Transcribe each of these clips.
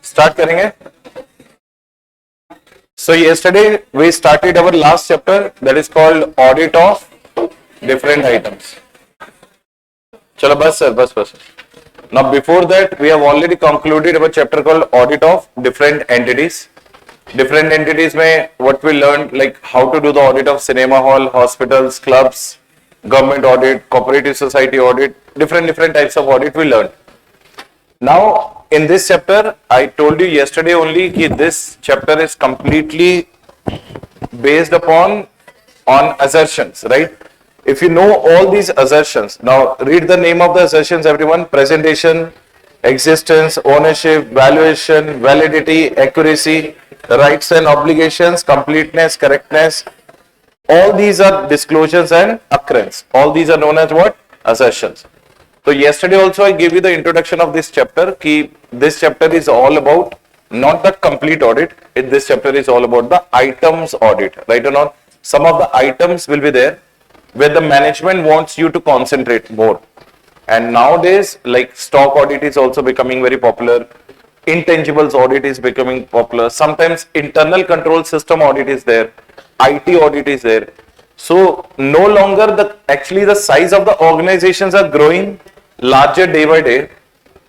Start करेंगे. So yesterday we started our last chapter, that is called audit of different items. चलो बस sir बस. Now before that we have already concluded our chapter called audit of different entities. Different entities में what we learned, like how to do the audit of cinema hall, hospitals, clubs, government audit, cooperative society audit, different types of audit we learned. Now in this chapter I told you yesterday only that this chapter is completely based upon on assertions, right? If you know all these assertions, now read the name of the assertions everyone: presentation, existence, ownership, valuation, validity, accuracy, rights and obligations, completeness, correctness. All these are disclosures and occurrence. All these are known as what? Assertions. So yesterday also I gave you the introduction of this chapter. This chapter is all about not the complete audit. This chapter is all about the items audit, right or not? Some of the items will be there where the management wants you to concentrate more. And nowadays, like stock audit is also becoming very popular. Intangibles audit is becoming popular. Sometimes internal control system audit is there. IT audit is there. So no longer actually the size of the organizations are growing larger day by day,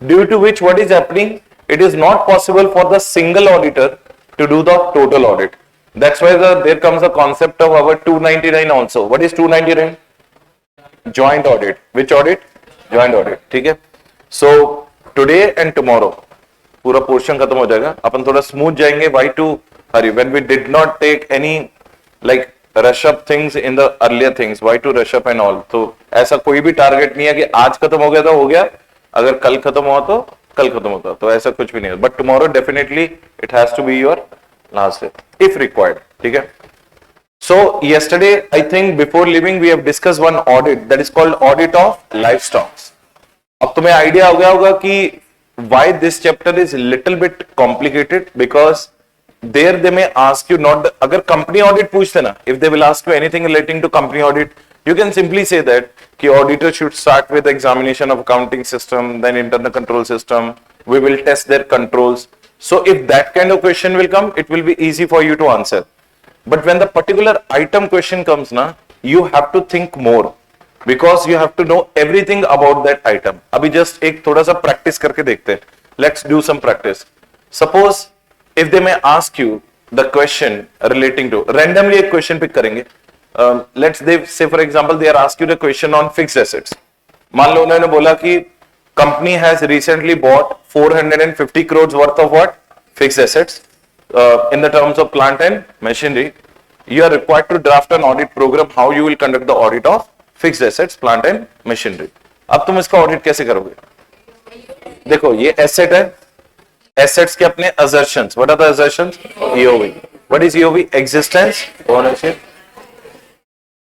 due to which what is happening, it is not possible for the single auditor to do the total audit. That's why there comes the concept of our 299 also. What is 299? Joint audit. Which audit? Joint audit. ठीक है? So today and tomorrow पूरा portion खत्म हो जाएगा. अपन थोड़ा smooth जाएंगे. Why to hurry? When we did not take any like rush up things in the earlier things. Why to rush up and all? तो ऐसा कोई भी टारगेट नहीं है कि आज खत्म हो गया तो हो गया. अगर कल खत्म हुआ तो कल खत्म होता. तो ऐसा कुछ भी नहीं है. But tomorrow definitely it has to be your last day if required. ठीक है? So yesterday I think before leaving we have discussed one audit that is called audit of livestocks. अब तुम्हें आइडिया हो गया होगा कि why this chapter is little bit complicated, because there they may ask you not अगर company audit पूछते ना, if they will ask you anything relating to company audit, you can simply say that कि auditor should start with examination of accounting system, then internal control system, we will test their controls. So if that kind of question will come, it will be easy for you to answer. But when the particular item question comes na, you have to think more, because you have to know everything about that item. अभी just एक थोड़ा सा practice करके देखते हैं. Let's do some practice. Suppose if they may ask you the question relating to, randomly एक question pick करेंगे. Let's say for example they are ask you the question on fixed assets. मान लो उन्होंने बोला कि company has recently bought 450 crores worth of what? Fixed assets. In the terms of plant and machinery, you are required to draft an audit program how you will conduct the audit of fixed assets, plant and machinery. अब तुम इसका audit कैसे करोगे? देखो ये asset है, assets के अपने assertions. What are the assertions? EOV. What is EOV? Existence, ownership.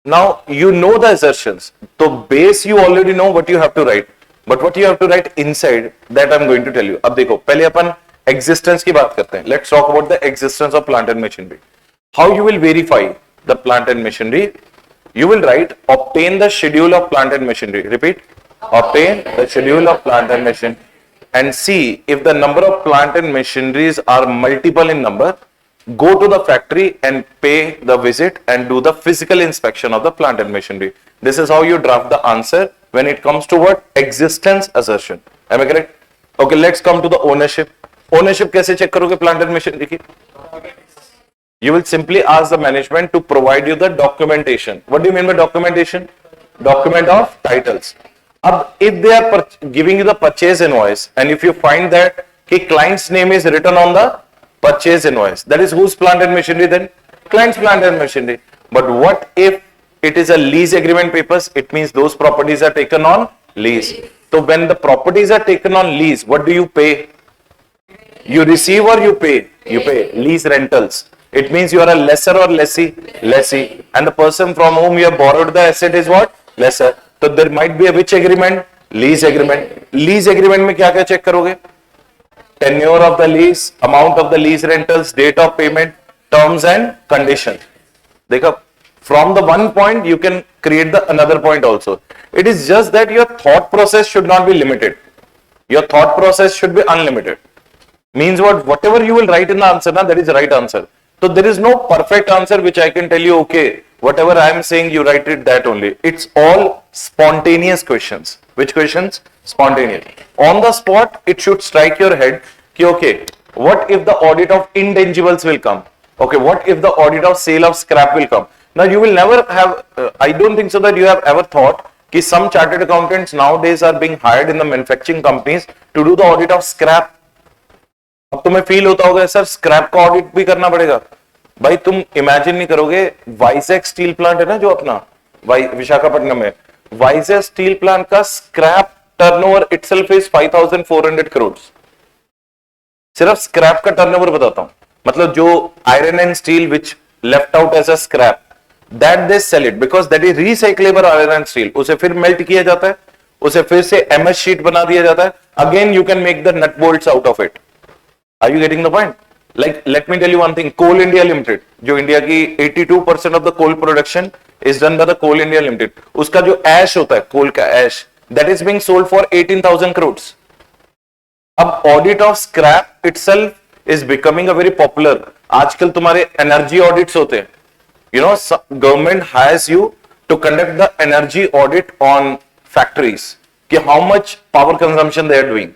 Now you know the assertions. So base you already know what you have to write. But what you have to write inside, that I'm going to tell you. अब देखो पहले अपन existence की बात करते हैं. Let's talk about the existence of plant and machinery. How you will verify the plant and machinery? You will write obtain the schedule of plant and machinery. Repeat. Obtain the schedule of plant and machinery and see if the number of plant and machineries are multiple in number. Go to the factory and pay the visit and do the physical inspection of the plant and machinery. This is how you draft the answer when it comes to what? Existence assertion. Am I correct? Okay, let's come to the ownership. Ownership कैसे check करोगे plant and machinery की? You will simply ask the management to provide you the documentation. What do you mean by documentation? Document of titles. अब if they are giving you the purchase invoice and if you find that कि client's name is written on the purchase invoice, that is whose plant and machinery then? Client's plant and machinery. But what if it is a lease agreement papers? It means those properties are taken on lease. So when the properties are taken on lease, what do you pay? You receive or you pay? You pay lease rentals. It means you are a lessor or lessee? Lessee. And the person from whom you have borrowed the asset is what? Lessor. So there might be a which agreement? Lease agreement. Lease agreement में क्या क्या check करोगे? Tenure of the lease, amount of the lease rentals, date of payment, terms and conditions. देखो, from the one point you can create the another point also. It is just that your thought process should not be limited. Your thought process should be unlimited. means what? Whatever you will write in the answer, na, that is the right answer. So there is no perfect answer which I can tell you, okay, whatever I am saying, you write it that only. It's all spontaneous questions. Which questions? Spontaneous. On the spot, it should strike your head, ki, okay, what if the audit of intangibles will come? Okay, what if the audit of sale of scrap will come? Now you will never have, I don't think so that you have ever thought कि some chartered accountants nowadays are being hired in the manufacturing companies to do the audit of scrap. अब तुम्हें feel होता होगा sir scrap का audit भी करना पड़ेगा. भाई तुम इमेजिन नहीं करोगे, वाइजैक स्टील प्लांट है ना जो अपना विशाखापट्टनम में, वाइजैक स्टील प्लांट का scrap turnover itself is 5,400 crore. सिर्फ स्क्रैप का टर्नओवर बताता हूं, मतलब जो iron and steel which left out as a scrap, that they sell it because that is recyclable iron and steel. उसे फिर मेल्ट किया जाता है, उसे फिर से एमएस शीट बना दिया जाता है, again you can make the nut bolts out of it. Are you getting the point? Like, let me tell you one thing. Coal India Limited, जो इंडिया की 82% of the coal production is done by the Coal India Limited. उसका जो ash होता है, coal का ash, that is being sold for 18,000 crores. अब audit of scrap itself is becoming a very popular. आजकल तुम्हारे energy audits होते हैं. You know, government hires you to conduct the energy audit on factories. कि how much power consumption they are doing.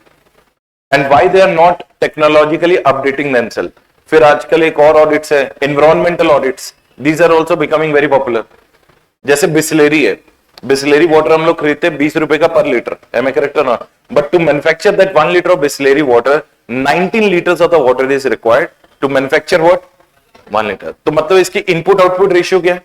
And why they are not technologically updating themselves. फिर आजकल एक और audits है, environmental audits. These are also becoming very popular. जैसे Bisleri है, Bisleri water हम लोग खरीदते हैं 20 रुपए का पर litre, am I correct or not? But to manufacture that 1 liter of Bisleri water, 19 liters of the water is required to manufacture what? 1 liter. तो मतलब इसकी इनपुट आउटपुट रेशियो क्या है?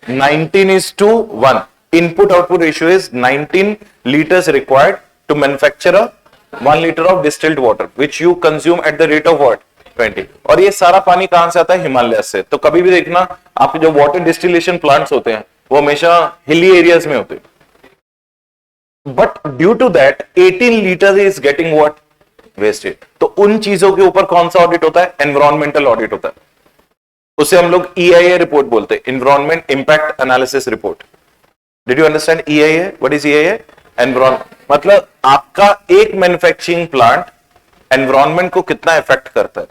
19:1. Input output ratio is 19 liters required to manufacture a 1 liter of distilled water which you consume at the rate of what? 20. और ये सारा पानी कहां से आता है? हिमालय से. तो कभी भी देखना आपके जो वाटर डिस्टिलेशन प्लांट्स होते हैं वो हमेशा हिली एरियाज में होते हैं. But due to that 18 litre is getting what? Wasted. तो उन चीजों के ऊपर कौन सा ऑडिट होता है? एनवायरमेंटल ऑडिट होता है. उसे हम लोग EIA रिपोर्ट बोलते हैं, environment impact analysis report. Did you understand EIA? What is EIA? Environment मतलब आपका एक मैन्युफैक्चरिंग प्लांट एनवायरमेंट को कितना इफेक्ट करता है.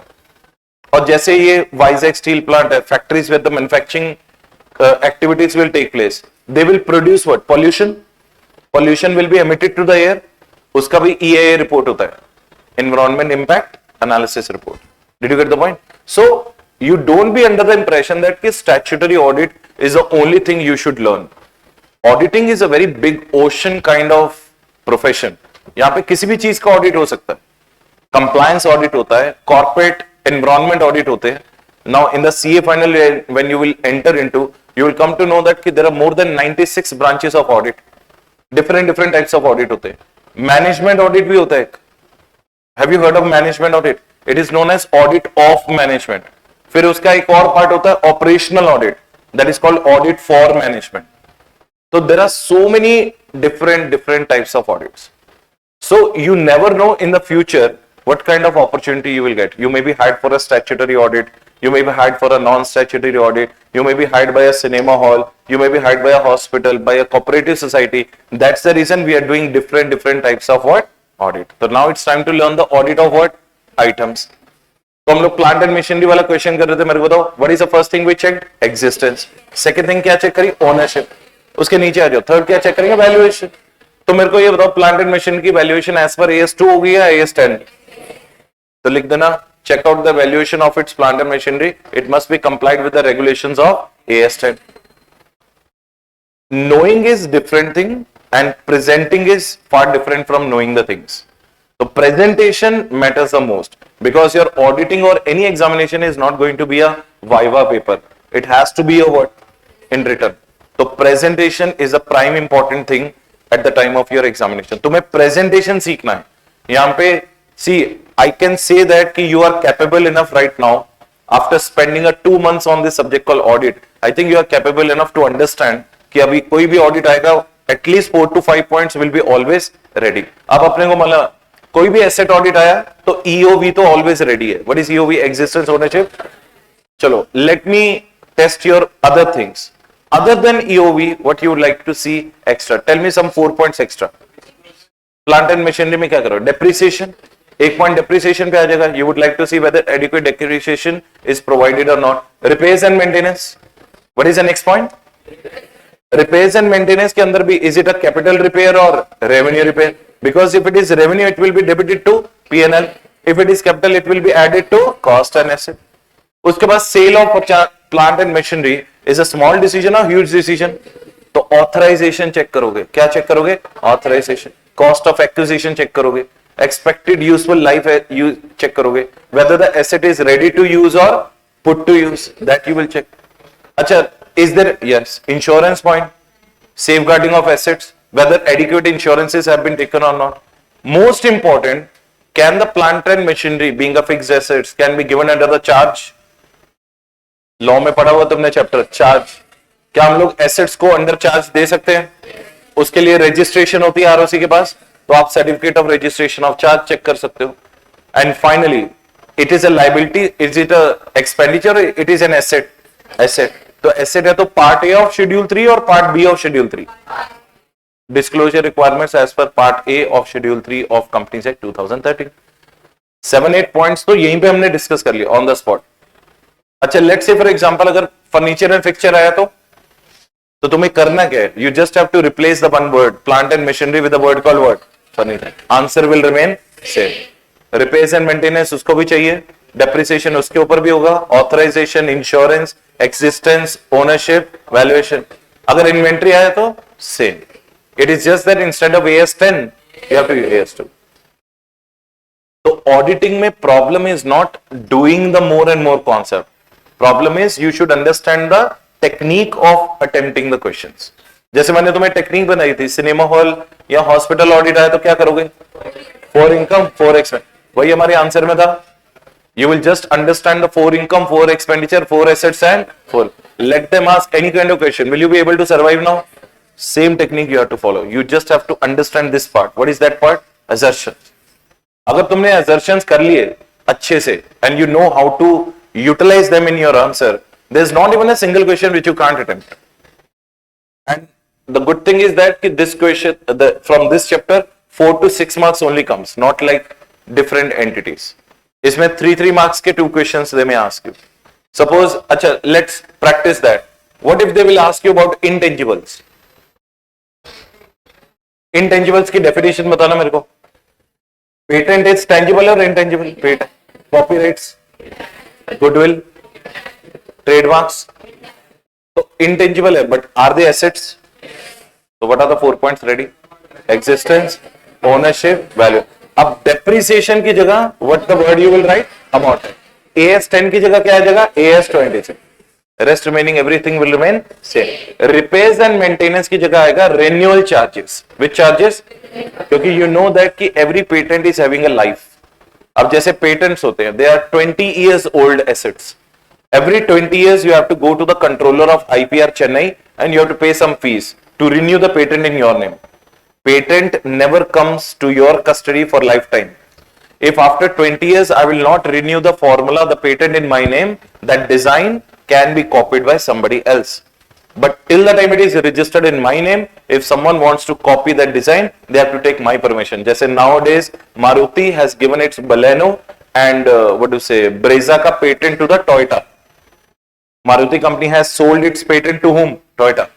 और जैसे ये वाइजैक स्टील प्लांट है, factories with the manufacturing activities will take place, they will produce what? Pollution. Pollution will be emitted to the air. उसका भी EIA रिपोर्ट होता है, environment impact analysis report. Did you get the point? So you don't be under the impression that कि statutory audit is the only thing you should learn. Auditing is a very big ocean kind of profession. यहाँ पे किसी भी चीज का audit हो सकता है. कंप्लायंस ऑडिट होता है, कॉर्पोरेट एनवायरमेंट ऑडिट होते हैं. Now in the CA final when you will enter into, you will come to know that कि there are more than 96 branches of audit. Different types of audit होते हैं. Management audit भी होता है. Have you heard of management audit? It is known as audit of management. फिर उसका एक और पार्ट होता है operational audit, that is called audit for management. तो there are so many different types of audits. So you never know in the future what kind of opportunity you will get. You may be hired for a statutory audit, you may be hired for a non-statutory audit, you may be hired by a cinema hall, you may be hired by a hospital, by a cooperative society. That's the reason we are doing different types of what? Audit. So now it's time to learn the audit of what? Items. तो हम लोग plant and machinery वाला question कर रहे थे. मेरे को बताओ what is the first thing we checked? Existence. Second thing क्या चेक करी? ओनरशिप. उसके नीचे आ जाओ, थर्ड क्या चेक करेंगे? वैल्यूएशन. तो मेरे को ये बताओ प्लांट एंड मशीन की वैल्यूएशन एज पर AS2 होगी या AS10? तो लिख देना, check out the valuation of its plant and machinery, it must be complied with the regulations of AS10. Knowing is different thing and presenting is far different from knowing the things. So presentation matters the most because your auditing or any examination is not going to be a viva paper. It has to be a what? In written. So presentation is a prime important thing at the time of your examination. तुम्हें presentation सीखना है. यहाँ पे see, I can say that कि you are capable enough right now after spending a 2 months on this subject called audit. I think you are capable enough to understand कि अभी कोई भी audit आएगा at least 4 to 5 points will be always ready. अब अपने को मतलब कोई भी एसेट ऑडिट आया तो EOV तो ऑलवेज रेडी है. What is EOV? Existence ownership. चलो let me test your other things. Other than EOV what you would like to see extra? Tell me some 4 points extra. Plant and machinery में क्या करो? Depreciation. एक point depreciation पे आ जाएगा, you would like to see whether adequate depreciation is provided और not. Repairs and maintenance, what is the next point? Repairs and maintenance के अंदर भी is it a capital repair और revenue repair? Because if it is revenue it will be debited to P&L, if it is capital it will be added to cost and asset. उसके बाद sale of plant and machinery is a small decision और huge decision, तो authorisation check करोगे। क्या check करोगे? Authorisation. Cost of acquisition check करोगे, expected useful life check करोगे, whether the asset is ready to use और put to use, that you will check. अच्छा, is there, yes, insurance point, safeguarding of assets, whether adequate insurances have been taken or not. Most important, can the plant and machinery being a fixed assets can be given under the charge? Law में पढ़ा हुआ तुमने chapter charge, क्या हम लोग assets को under charge दे सकते हैं? उसके लिए रजिस्ट्रेशन होती है आरओसी के पास, तो आप certificate of registration of charge check कर सकते हो। And finally, it is a liability, is it a expenditure, it is an asset? Asset, तो एसेट है तो पार्ट ए ऑफ शेड्यूल 3 और part B of schedule 3। Disclosure requirements as per part A of schedule 3 of companies act 2013। 7-8 points तो यहीं पे हमने डिस्कस कर लिया ऑन द स्पॉट। अच्छा, लेट्स से फॉर एग्जांपल अगर फर्नीचर एंड फिक्सचर आया तो तुम्हें करना क्या है? You just have to replace the one word plant and machinery with the word called what? Furniture. Answer will remain same. Repairs and maintenance उसको भी चाहिए, डेप्रिसिएशन उसके ऊपर भी होगा, authorisation, insurance, existence, ownership, valuation. अगर इन्वेंट्री आया तो same, it is just that instead of AS10 you have to use AS2। तो ऑडिटिंग में problem is not doing the more and more concept, problem is you should understand the technique of attempting the questions. जैसे मैंने तुम्हें technique बनाई थी, cinema hall या hospital audit आया तो क्या करोगे? 4 इनकम 4 एक्सपेंस, वही हमारे आंसर में था। You will just understand the 4 income, 4 expenditure, 4 assets and 4. Let them ask any kind of question. Will you be able to survive now? Same technique you have to follow. You just have to understand this part. What is that part? Assertions. अगर तुमने assertions कर लिए अच्छे से and you know how to utilize them in your answer, there is not even a single question which you can't attempt. And the good thing is that this question, from this chapter, 4 to 6 marks only comes, not like different entities. इसमें 3 marks के 2 questions they में ask you. Suppose, अच्छा let's practise that. What if they will ask you about intangibles? Intangibles की definition बताना मेरे को। Patent is tangible और intangible? Patent, copyrights, goodwill, trademarks तो इंटेंजिबल है, बट आर दे एसेट्स? तो what are the 4 points? Ready, existence, ownership, value. अब depreciation की जगह what the word you will write? Amount. AS10 की जगह क्या आ जाएगा? AS20। Rest remaining everything will remain same. Repairs and maintenance की जगह आएगा रेन्यूअल चार्जेस। विच चार्जेस? क्योंकि यू नो दैट कि every patent is having a life. अब जैसे पेटेंट्स होते हैं, they are 20 years old assets. Every 20 years you have to go to the controller of IPR Chennai and you have to pay some fees to renew the patent in your name. Patent never comes to your custody for lifetime. If after 20 years I will not renew the formula, the patent in my name, that design can be copied by somebody else. But till the time it is registered in my name, if someone wants to copy that design, they have to take my permission. Just nowadays, Maruti has given its Baleno and Brezza ka patent to the Toyota. Maruti company has sold its patent to whom? Toyota.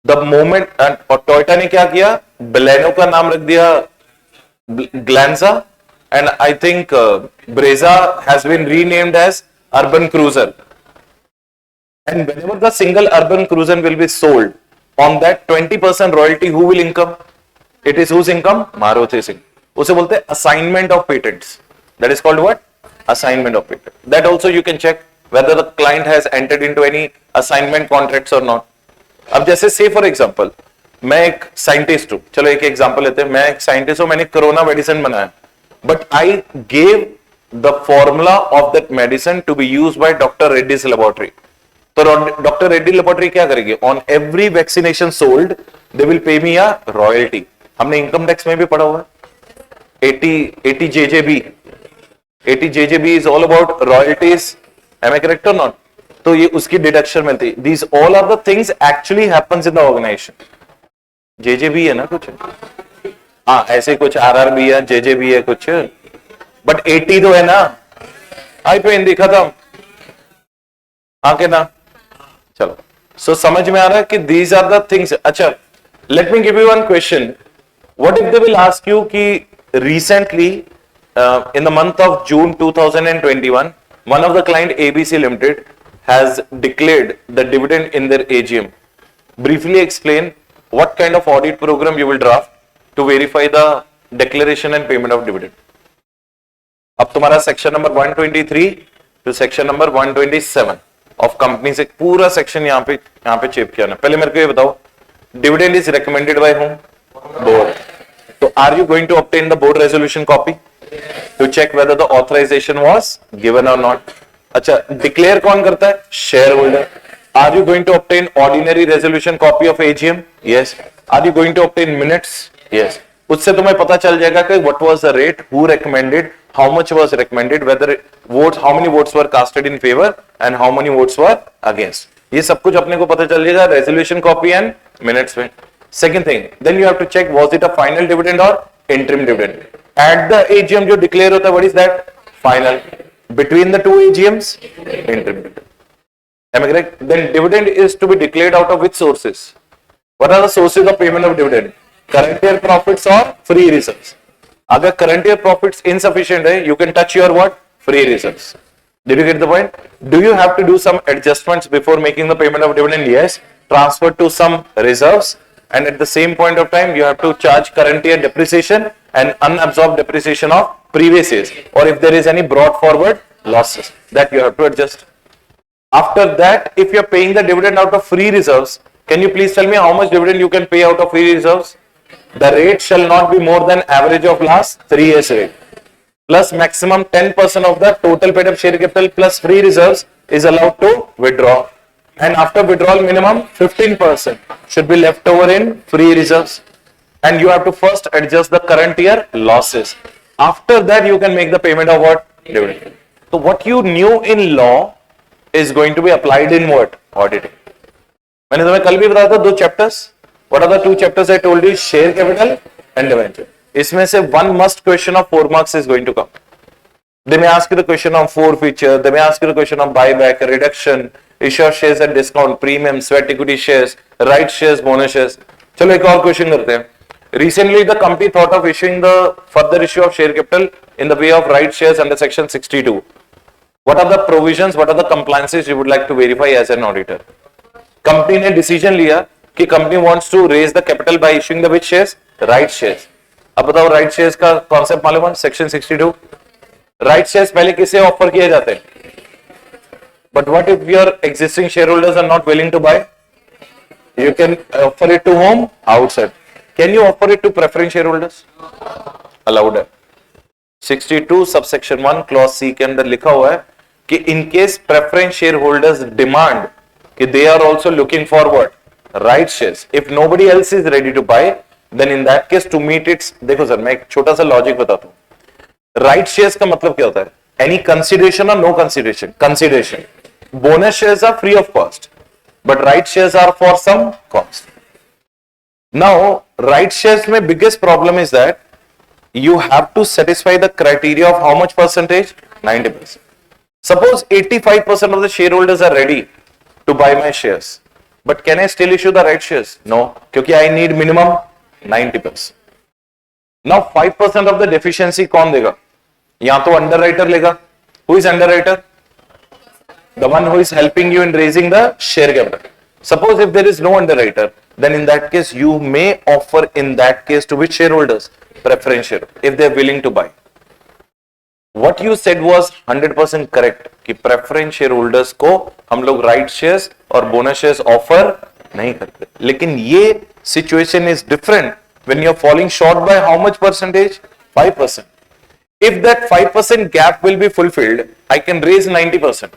The moment, और Toyota ने क्या किया? Baleno का नाम रख दिया Glanza, and I think Brezza has been renamed as Urban Cruiser. And whenever the single Urban Cruiser will be sold, on that 20% royalty who will income? It is whose income? Maruti Singh. उसे बोलते हैं assignment of patents. That is called what? Assignment of patent. That also you can check whether the client has entered into any assignment contracts or not. अब जैसे से for example मैं एक scientist हूं, चलो एक एग्जांपल लेते हैं, मैं एक साइंटिस्ट हूं, मैंने कोरोना मेडिसिन बनाया, but I gave the formula of that medicine to be used by doctor Reddy's laboratory. तो डॉक्टर रेड्डी लेबोरेटरी क्या करेगी? On every vaccination sold they will pay me a royalty. हमने इनकम टैक्स में भी पढ़ा हुआ है, 80 JJB। 80 JJB is all about royalties. Am I correct or not? तो ये उसकी डिडक्शन मिलती है। These all are the things actually happens in the organization. JJB है ना कुछ? हाँ, ऐसे कुछ RRB है, JJB है कुछ, बट 80 तो है ना, आई पे हिंदी खत्म, हाँ के ना, चलो। सो समझ में आ रहा है कि दीज आर द थिंग्स। अच्छा, let me give you one question, what if they will ask you कि recently in the month of June 2021, one of the client ABC Limited has declared the dividend in their AGM. Briefly explain what kind of audit program you will draft to verify the declaration and payment of dividend. अब तुम्हारा section number 123 to section number 127 of company से पूरा section यहाँ पे चेप किया ना। पहले मेरे को ये बताओ, dividend is recommended by whom? Board. तो are you going to obtain the board resolution copy to check whether the authorisation was given और नॉट? अच्छा, डिक्लेयर कौन करता है? Shareholder. Are you going to obtain ordinary resolution copy of AGM? Yes. Are you going to obtain minutes? Yes. उससे तुम्हें पता चल जाएगा कि what was the rate, who recommended, how much was recommended, whether votes, how many votes were casted in favor and how many votes were against. ये सब कुछ अपने को पता चल जाएगा resolution copy and minutes में। Second thing, then you have to check was it a final dividend or interim dividend. At the AGM जो declare होता है, what is that? Final. Between the two AGMs, interim dividend. Am I correct? Then dividend is to be declared out of which sources? What are the sources of payment of dividend? Current year profits or free reserves? अगर current year profits insufficient है, you can touch your what? Free reserves. Did you get the point? Do you have to do some adjustments before making the payment of dividend? Yes. Transfer to some reserves and at the same point of time you have to charge current year depreciation and unabsorbed depreciation of previous years, or if there is any brought forward losses that you have to adjust. After that, if you are paying the dividend out of free reserves, can you please tell me how much dividend you can pay out of free reserves? The rate shall not be more than average of last 3 years rate, plus maximum 10% of the total paid up share capital plus free reserves is allowed to withdraw, and after withdrawal minimum 15% should be left over in free reserves, and you have to first adjust the current year losses. After that you can make the payment of what? Dividend. So what you knew in law is going to be applied in what? Auditing. मैंने तुम्हें कल भी बताया था 2 chapters. What are the 2 chapters I told you? Share capital and debenture. इसमें से one must question of 4 marks is going to come. They may ask you the question of forfeiture, they may ask you the question of buyback, reduction, issue of shares at discount, premium, sweat equity shares, right shares, bonus shares. चलो एक और question करते हैं. Recently the company thought of issuing the further issue of share capital in the way of right shares under section 62. What are the provisions, what are the compliances you would like to verify as an auditor? Company ने decision लिया कि company wants to raise the capital by issuing the which shares? Right shares. अब बताओ right shares का concept मालूम है? Section 62. Right shares पहले किसे ऑफर किए जाते हैं? But what if your existing shareholders are not willing to buy? You can offer it to whom? Outside. Can you offer it to preference shareholders? Allowed है. 62 subsection 1 clause C के अंदर लिखा हुआ है कि in case preference shareholders demand कि they are also looking forward right shares, if nobody else is ready to buy, then in that case to meet its, देखो sir मैं एक छोटा सा लॉजिक बताता हूँ. राइट शेयर्स का मतलब क्या होता है? एनी कंसिडरेशन और no consideration? Consideration. Bonus shares are free of cost, but right shares are for some cost. Now right shares में biggest problem is that you have to satisfy the criteria of how much percentage? 90%. Suppose 85% of the shareholders are ready to buy my shares, but can I still issue the right shares? No, क्योंकि I need minimum 90%. Now 5% of the deficiency कौन देगा? या तो underwriter लेगा. Who is underwriter? The one who is helping you in raising the share capital. Suppose if there is no underwriter, then in that case you may offer in that case to which shareholders? Preference share, if they are willing to buy. What you said was 100% correct कि preference shareholders को हम लोग right shares और bonus shares offer नहीं करते. लेकिन ये situation is different when you are falling short by how much percentage? 5%. If that 5% gap will be fulfilled, I can raise 90%.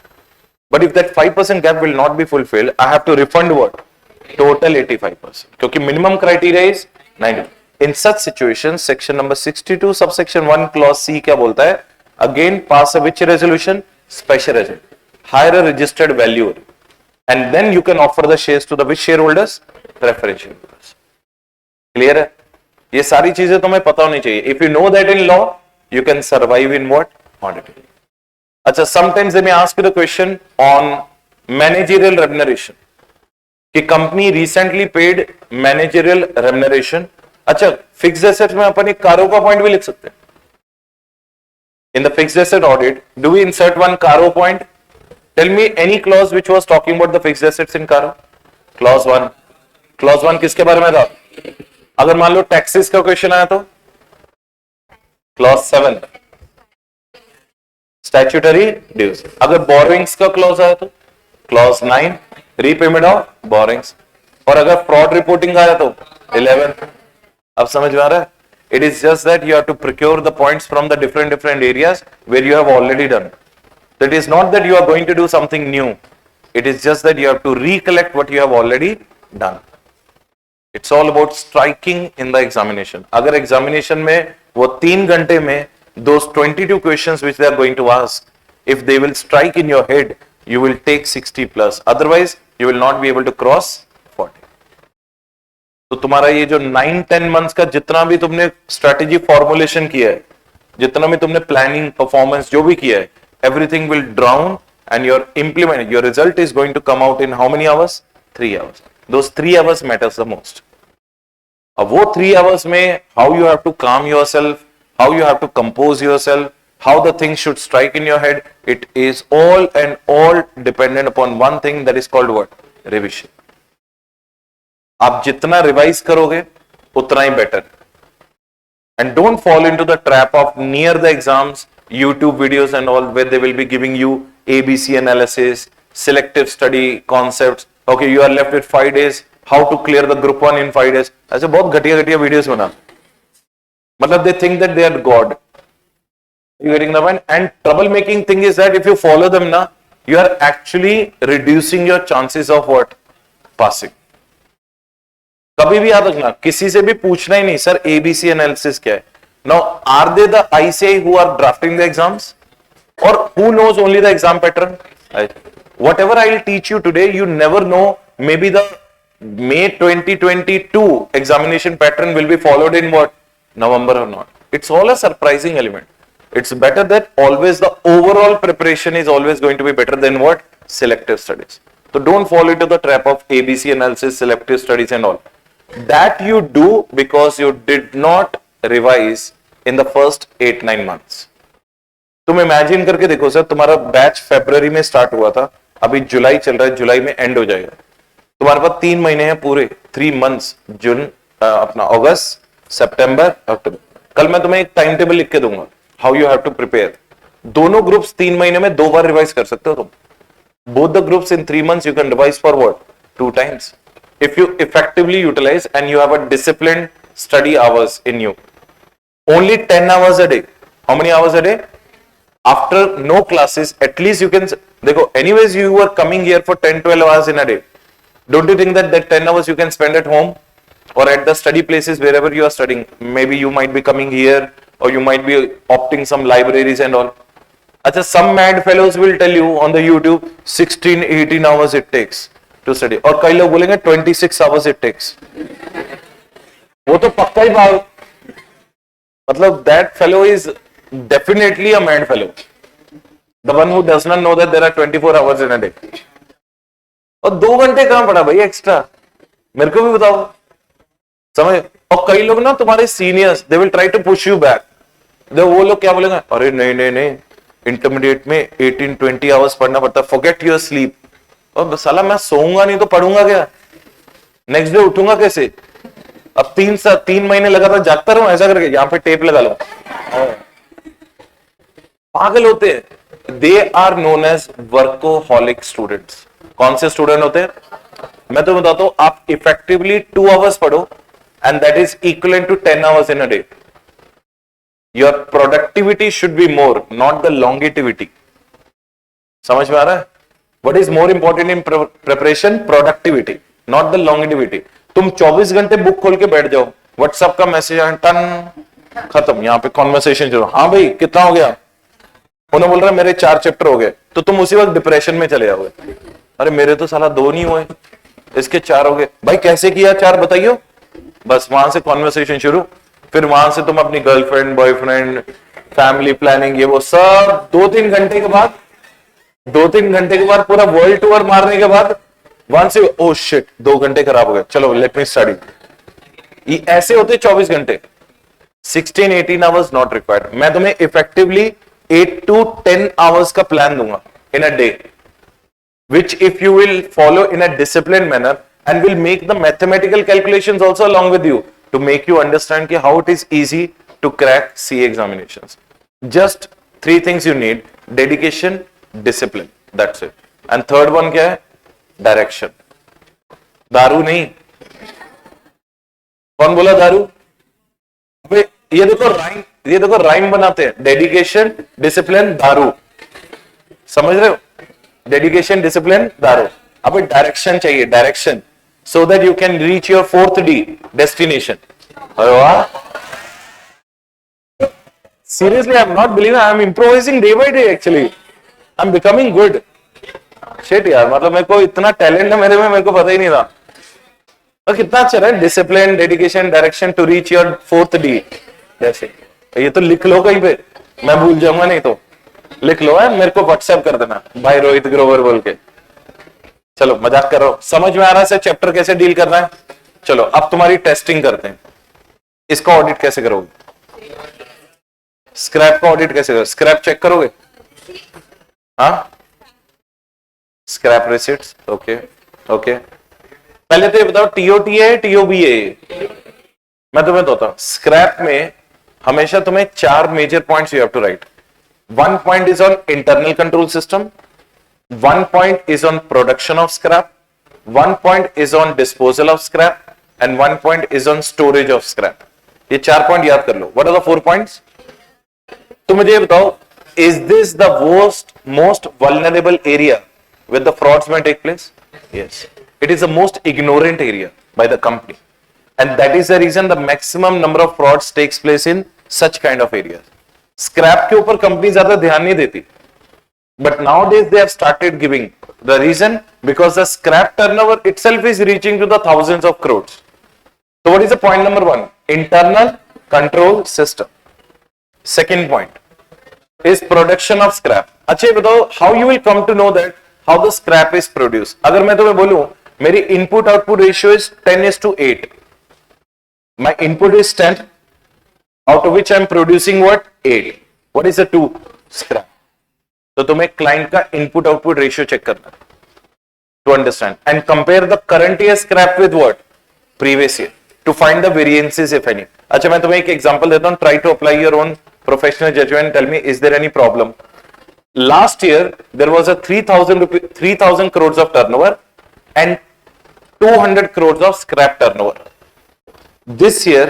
But if that 5% gap will not be fulfilled, I have to refund what? Total 85%. क्योंकि minimum criteria is 90%. In such situations, section number 62 subsection 1 clause C क्या बोलता है? Again pass a which resolution? Special resolution. Hire a registered valuer, and then you can offer the shares to the which shareholders? Preference shareholders. Clear है? ये सारी चीजें तुम्हें पता होनी चाहिए. If you know that in law, you can survive in what? Auditing. अच्छा, sometimes they may ask you the question on managerial remuneration कि company recently paid managerial remuneration. अच्छा, फिक्स्ड एसेट्स में अपन एक कारो का पॉइंट भी लिख सकते हैं. In the fixed asset audit, do we insert one CARO point? Tell me any clause which was talking about the fixed assets in CARO. Clause one. Clause one किसके बारे में था? अगर मान लो टैक्सेस का क्वेश्चन आया तो क्लॉज 7 स्टैट्यूटरी ड्यूज. अगर बोरिंग्स का क्लॉज आया तो क्लॉज 9 रीपेमेंट ऑफ बोरिंग्स. और अगर फ्रॉड रिपोर्टिंग आया तो 11. अब समझ में आ रहा है? It is just that you have to procure the points from the different areas where you have already done. That is not that you are going to do something new. It is just that you have to recollect what you have already done. It's all about striking in the examination. अगर examination में वो 3 घंटे में those 22 questions which they are going to ask, if they will strike in your head, you will take 60 plus. Otherwise, you will not be able to cross 40. तो तुम्हारा ये जो 9-10 months का जितना भी तुमने strategy formulation किया है, जितना भी तुमने planning, performance जो भी किया है, everything will drown and your result is going to come out in how many hours? 3 hours. Those 3 hours matters the most. अब वो 3 hours में how you have to calm yourself, how you have to compose yourself, how the things should strike in your head, it is all dependent upon one thing that is called what? Revision. आप जितना revise करोगे उतना ही better. And don't fall into the trap of near the exams, YouTube videos and all where they will be giving you ABC analysis, selective study concepts. Okay, you are left with 5 days. How to clear the group 1 in 5 days. ऐसे बहुत घटिया videos बना. मतलब they think that they are God. You getting the point? And troublemaking thing is that if you follow them now, you are actually reducing your chances of what? Passing. कभी भी याद रखना, किसी से भी पूछना ही नहीं सर ABC analysis क्या है. Now, are they the ICI who are drafting the exams? Or who knows only the exam pattern? Whatever I will teach you today, you never know, maybe the May 2022 examination pattern will be followed in what? November or not. It's all a surprising element. It's better that always the overall preparation is always going to be better than what? Selective studies. So don't fall into the trap of ABC analysis, selective studies and all. That you do because you did not revise in the first 8-9 months. तुम imagine करके देखो sir, तुम्हारा batch फरवरी में start हुआ था, अभी जुलाई चल रहा है, जुलाई में एंड हो जाएगा. तुम्हारे पास 3 महीने हैं पूरे, 3 months, जून, अपना अगस्त, सितंबर, अक्टूबर. कल मैं तुम्हें एक टाइम टेबल लिख के दूंगा, how you have to prepare. दोनों ग्रुप्स 3 महीने में 2 बार रिवाइज कर सकते हो तुम. Both the groups in 3 months you can revise for what? 2 times. If you effectively utilize and you have a disciplined study hours in you. Only 10 hours a day. How many hours a day? After no classes, at least you can, देखो, anyways you are coming here for 10-12 hours in a day. Don't you think that 10 hours you can spend at home? Or at the study places wherever you are studying. Maybe you might be coming here or you might be opting some libraries and all. Achha, some mad fellows will tell you on the YouTube 16-18 hours it takes to study. और कई लोग बोलेंगे 26 hours it takes. वो तो पक्का ही बात. मतलब that fellow is definitely a mad fellow. The one who does not know that there are 24 hours in a day. और 2 घंटे कहाँ पड़ा भाई एक्स्ट्रा? मेरे को भी बताओ. समझ. और कई लोग ना तुम्हारे seniors, they will try to push you back. वो लोग क्या बोलेंगे, अरे नहीं, इंटरमीडिएट में 18-20 आवर्स पढ़ना पड़ता है, फॉरगेट योर स्लीप. और साला मैं सोऊंगा नहीं तो पढ़ूंगा क्या? नेक्स्ट डे उठूंगा कैसे? अब 3 महीने लगातार जागता रहूं ऐसा करके, यहाँ पे टेप लगा लो. पागल होते हैं. They are known as workaholic students. कौन से स्टूडेंट होते हैं? मैं तो बताता हूं, आप इफेक्टिवली 2 hours पढ़ो and that is equivalent to 10 hours in a day. Your productivity should be more, not the longevity. समझ में आ रहा है? What is more important in preparation? Productivity, not the longevity. तुम 24 घंटे बुक खोल के बैठ जाओ, व्हाट्सएप का मैसेज आया, टन, खत्म. यहाँ पे कॉन्वर्सेशन चलो, हाँ भाई कितना हो गया? उन्हें बोल रहा है मेरे 4 चैप्टर हो गए, तो तुम उसी वक्त डिप्रेशन में चले जाओगे. अरे मेरे तो साला 2 नहीं हुए, इसके 4 हो गए. भाई कैसे किया 4 बताइयो. बस वहां से कॉन्वर्सेशन शुरू. फिर वहां से तुम अपनी गर्लफ्रेंड, बॉयफ्रेंड, फैमिली प्लानिंग, ये वो सब 2-3 घंटे के बाद, 2-3 घंटे के बाद पूरा वर्ल्ड टूर मारने के बाद वन से ओ शिट 2 घंटे खराब हो गए, चलो लेट मी स्टडी। ये ऐसे होते 24 घंटे। 16-18 आवर्स नॉट रिक्वायर्ड। मैं तुम्हें इफेक्टिवली 8 to 10 आवर्स का प्लान दूंगा in a day, which if you will follow in a disciplined manner and will make the mathematical calculations also along with you to make you understand कि how it is easy to crack CA examinations. Just 3 things you need: dedication, discipline, that's it. And third one क्या है? Direction. दारू नहीं। कौन बोला दारू? अबे ये देखो राइम बनाते हैं, डेडिकेशन, डिसिप्लिन, दारू। समझ रहे हो? डेडिकेशन, डिसिप्लिन, दारू। अब डायरेक्शन चाहिए, direction, so that you can reach your 4th D, destination. अरे वाह, seriously I am not believing, I am improvising day by day, actually I am becoming good. Shit यार, मतलब मेरे को इतना टैलेंट है मेरे में, मेरे को पता ही नहीं था। तो कितना अच्छा है, discipline, dedication, direction to reach your 4th D। जैसे ये तो लिख लो कहीं पे, मैं भूल जाऊंगा, नहीं तो लिख लो है, मेरे को व्हाट्सएप कर देना भाई रोहित ग्रोवर बोल के। चलो मजाक कर रहा हूं, समझ में आ रहा है चैप्टर कैसे डील करना है। चलो अब तुम्हारी टेस्टिंग करते हैं। इसका ऑडिट कैसे करोगे? स्क्रैप का ऑडिट कैसे करोगे? स्क्रैप चेक करोगे? हाँ, स्क्रैप रिसिट्स, ओके ओके। पहले तो ये बताओ टीओटी है टीओबी है? मैं तुम्हें बताता हूं, स्क्रैप में हमेशा तुम्हें 4 major points you have to write. 1 point is on internal control system, 1 point is on production of scrap, 1 point is on disposal of scrap, and 1 point is on storage of scrap. ये 4 point याद कर लो। What are the 4 points? तो मुझे ये बताओ, is this the most vulnerable area where the frauds may take place? Yes. It is the most ignorant area by the company, and that is the reason the maximum number of frauds takes place in such kind of areas. Scrap के ऊपर company ज्यादा ध्यान नहीं देती, but nowadays they have started giving. The reason because the scrap turnover itself is reaching to the thousands of crores. तो what is the point number 1? Internal control system. Second point is production of scrap. अच्छा बताओ, how you will come to know that how the scrap is produce? अगर मैं तुम्हें बोलूं मेरी input output ratio is 10:8, my input is 10, out of which I am producing what? 8. What is the 2? Scrap. तो तुम्हें client का input output ratio check करना to understand and compare the current year scrap with what? Previous year to find the variances if any. अच्छा मैं तुम्हें एक example देता हूं, try to apply your own professional judgment, tell me is there any problem. Last year there was a 3,000 crores of turnover and 200 crores of scrap turnover. This year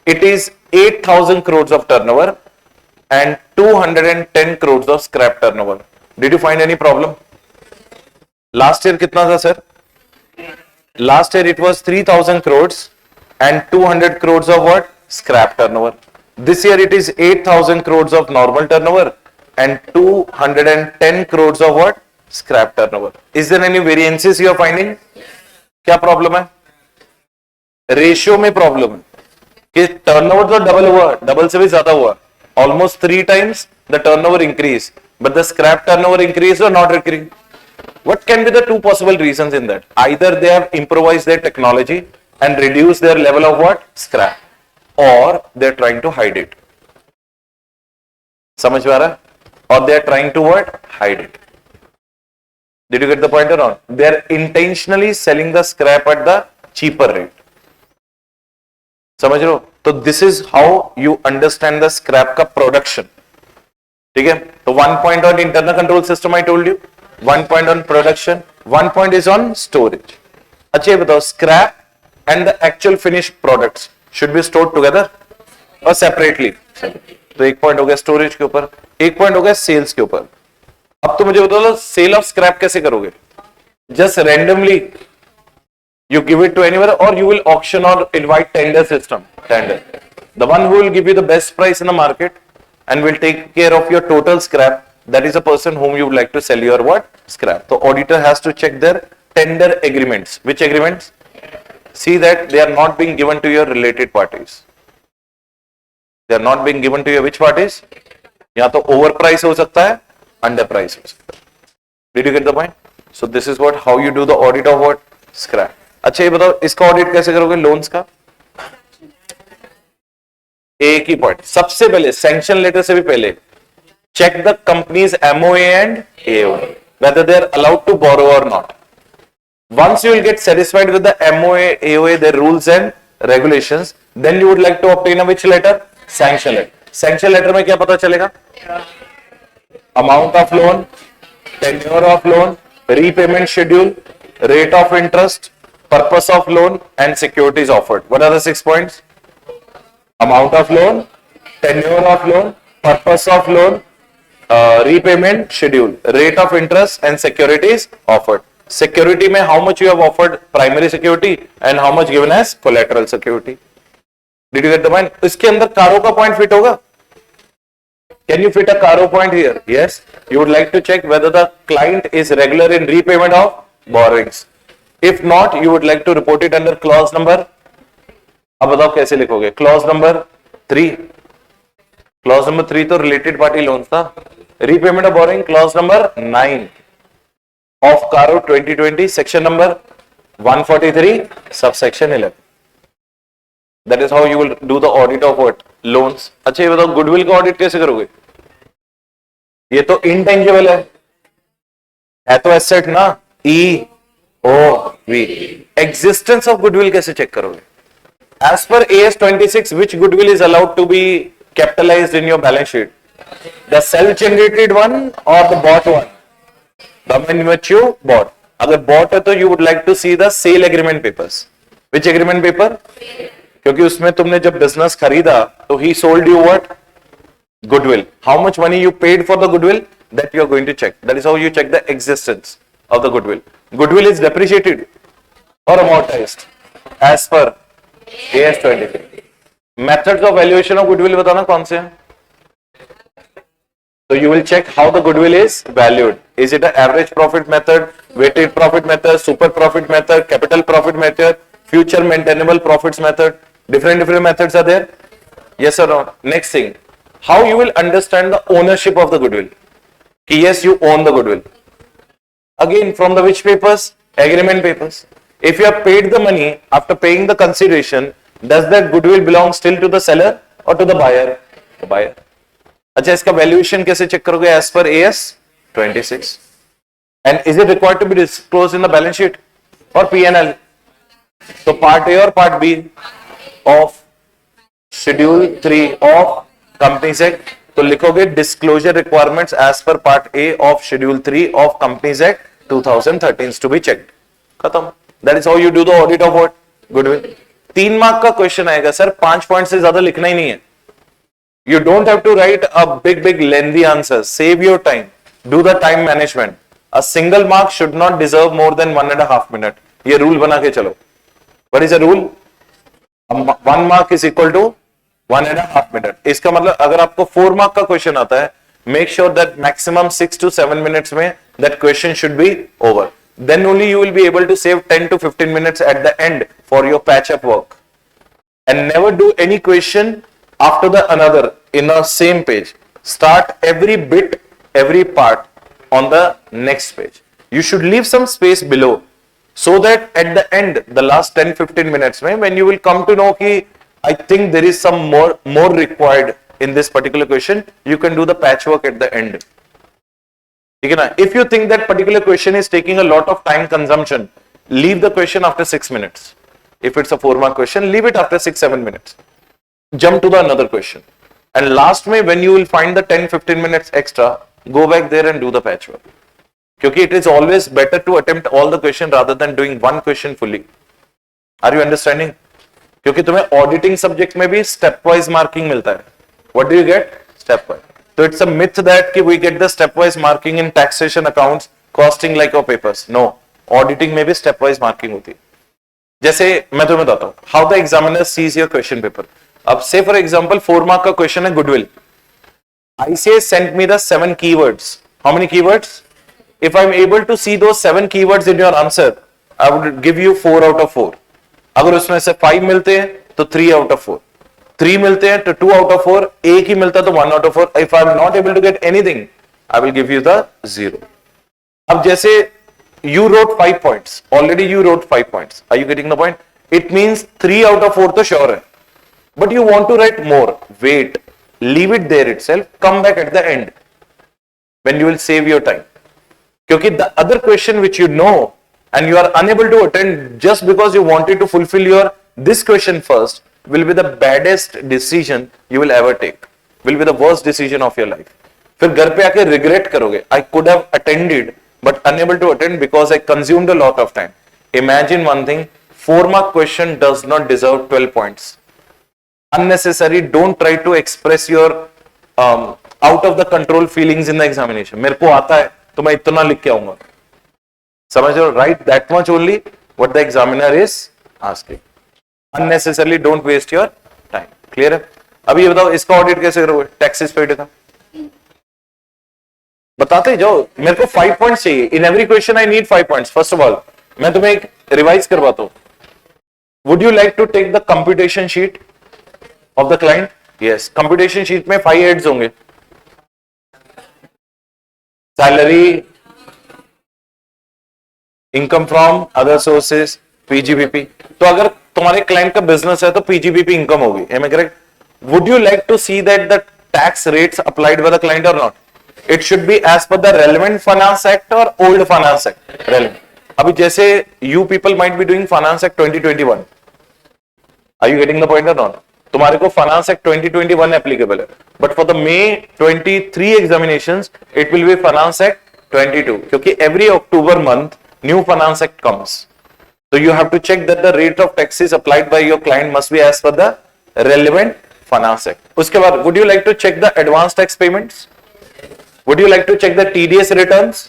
it is 8,000 crores of turnover and 210 crores of scrap turnover. Did you find any problem? Last year कितना था sir? Last year it was 3,000 crores and 200 crores of what? Scrap turnover. This year it is 8,000 crores of normal turnover and 210 crores of what? Scrap turnover. Is there any variances you are finding? क्या problem है? Ratio में problem है कि turnover तो double हुआ, double से भी ज्यादा हुआ, almost 3 times the turnover increase, but the scrap turnover increase और not increase. What can be the 2 possible reasons in that? Either they have improvised their technology and reduced their level of what? Scrap, or they're trying to hide it. समझ में आ रहा? Or they're trying to what? Hide it. Did you get the point or not? They're intentionally selling the scrap at the cheaper rate. समझ रहे हो? तो this is how you understand the scrap का production. ठीक है, तो 1 point on internal control system I told you, 1 point on production, 1 point is on storage. अच्छा ये बताओ, scrap and the actual finished products should be stored together और separately. तो 1 point हो गया स्टोरेज के ऊपर, 1 point हो गया सेल्स के ऊपर. अब तो मुझे बताओ सेल ऑफ स्क्रैप कैसे करोगे? Just randomly you give it to anywhere, or you will auction or invite tender system. Tender, the one who will give you the best price in the market and will take care of your total scrap, that is a person whom you would like to sell your what? Scrap. So auditor has to check their tender agreements. Which agreements? See that they are not being given to your related parties. They are not being given to your which parties? या तो over price हो सकता है, under price हो सकता है. Did you get the point? So this is what how you do the audit of what scrap. अच्छा ये बताओ इसका ऑडिट कैसे करोगे लोन्स का? एक ही पॉइंट, सबसे पहले सैंक्शन लेटर से भी पहले check the company's MOA and AOA, whether they are allowed to borrow or not. Once you will get satisfied with the MOA, AOA, their rules and regulations, then you would like to obtain a which letter? Sanction letter. Sanction letter में क्या पता चलेगा? Amount of loan, tenure of loan, repayment schedule, rate of interest, purpose of loan and securities offered. What are the 6 points? Amount of loan, tenure of loan, purpose of loan, repayment schedule, rate of interest and securities offered. Security में how much you have offered primary security and how much given as collateral security. Did you get the point? इसके अंदर कारो का point fit होगा? Can you fit a caro point here? Yes. You would like to check whether the client is regular in repayment of borrowings. If not, you would like to report it under clause number. अब बताओ कैसे लिखोगे? Clause number 3. Clause number 3 तो related party loans था. Repayment of borrowing, clause number 9 of Caro 2020, section number 143, subsection 11. That is how you will do the audit of what? Loans. अच्छा ये बताओ goodwill का ऑडिट कैसे करोगे? ये तो इंटेंजिबल है तो एसेट ना, EOV. Existence of goodwill कैसे चेक करोगे? As per AS 26, which goodwill is allowed to be capitalized in your balance sheet? The self-generated one or the bought one? The one which you bought. अगर bought है तो you would like to see the sale agreement papers. Which agreement paper? क्योंकि उसमें तुमने जब business खरीदा तो he sold you what? Goodwill. How much money you paid for the goodwill? That you are going to check. That is how you check the existence of the goodwill. Goodwill is depreciated or amortized as per AS 23. Methods of valuation of goodwill बताना कौन से हैं? So you will check how the goodwill is valued. Is it an average profit method, weighted profit method, super profit method, capital profit method, future maintainable profits method? Different methods are there. Yes or no? Next thing, how you will understand the ownership of the goodwill? Yes, you own the goodwill. Again, from the which papers? Agreement papers. If you have paid the money after paying the consideration, does that goodwill belong still to the seller or to the buyer? The buyer. अच्छा इसका valuation कैसे check करोगे? As per AS 26. And is it required to be disclose in the balance sheet और P&L? तो part A और part B of schedule 3 of companies act, तो लिखोगे disclosure requirements as per part A of schedule 3 of companies act 2013 to be checked. खत्म. That is how you do the audit of what? Goodwill. 3 mark का question आएगा sir, 5 point से ज्यादा लिखना ही नहीं है. You don't have to write a big lengthy answer. Save your time. Do the time management. A single mark should not deserve more than 1.5 minutes. ये rule बना के चलो. What is the rule? 1 mark is equal to 1.5 minutes. इसका मतलब अगर आपको 4 mark का question आता है, make sure that maximum 6 to 7 minutes में that question should be over. Then only you will be able to save 10 to 15 minutes at the end for your patch up work. And never do any question after the another in the same page. Start every bit, every part on the next page. You should leave some space below so that at the end, the last 10-15 minutes, when you will come to know ki I think there is some more required in this particular question, you can do the patchwork at the end. If you think that particular question is taking a lot of time consumption, leave the question after 6 minutes. If it's a 4-mark question, leave it after 6-7 minutes. Jump to the another question. And last May, when you will find the 10-15 minutes extra, go back there and do the patchwork. Because it is always better to attempt all the question rather than doing one question fully. Are you understanding? क्योंकि तुम्हें auditing subject में भी stepwise marking मिलता है. What do you get? Stepwise. So it's a myth that we get the stepwise marking in taxation accounts, costing like your papers. No, auditing में भी stepwise marking होती है. जैसे मैं तुम्हें बताता हूँ, how the examiner sees your question paper. अब say for example 4 mark का question है goodwill. ICA sent me the 7 keywords. How many keywords? If I'm able to see those 7 keywords in your answer, I would give you 4 out of 4. अगर उसमें से 5 मिलते हैं तो 3 out of 4. 3 मिलते हैं तो 2 out of 4, एक ही मिलता तो 1 out of 4. If I am not able to get anything, I will give you the 0. अब जैसे you wrote 5 points, already you wrote 5 points. Are you getting the point? It means 3 out of 4 तो sure है, but you want to write more. Wait, leave it there itself. Come back at the end when you will save your time. क्योंकि the other question which you know and you are unable to attend just because you wanted to fulfill your this question first will be the baddest decision you will ever take. Will be the worst decision of your life. फिर घर पे आके regret करोगे. I could have attended but unable to attend because I consumed a lot of time. Imagine one thing, 4-mark question does not deserve 12 points. Unnecessary, don't try to express your out of the control feelings in the examination. मेरे को आता है तो मैं इतना लिख के आऊंगा. समझ रहे हो? Write that much only what the examiner is asking. Unnecessarily don't waste your time. Clear है? अभी ये बताओ इसका ऑडिट कैसे करोगे? टैक्सेस पेड का बताते जाओ. मेरे को 5 पॉइंट्स चाहिए. In every question I need 5 points. First of all मैं तुम्हें एक रिवाइज करवाता हूं. Would you like to take the computation sheet of the client? Yes. Computation sheet में 5 हेड्स होंगे. Salary, income from other sources, PGBP. तो अगर तुम्हारे क्लाइंट का बिजनेस है तो पीजीबीपी इनकम होगी. Am I correct? Would you like to see that the tax rates applied by the client और not? It should be as per the relevant finance act or old finance act. Relevant. अभी जैसे you people might be doing finance act 2021. Are you getting the point or not? तुम्हारे को finance act 2021 applicable है. But for the May 23 examinations, it will be finance act 22. क्योंकि every October month new finance act comes. So you have to check that the rate of taxes applied by your client must be as per the relevant finance act. उसके बाद would you like to check the advance tax payments? Would you like to check the TDS returns?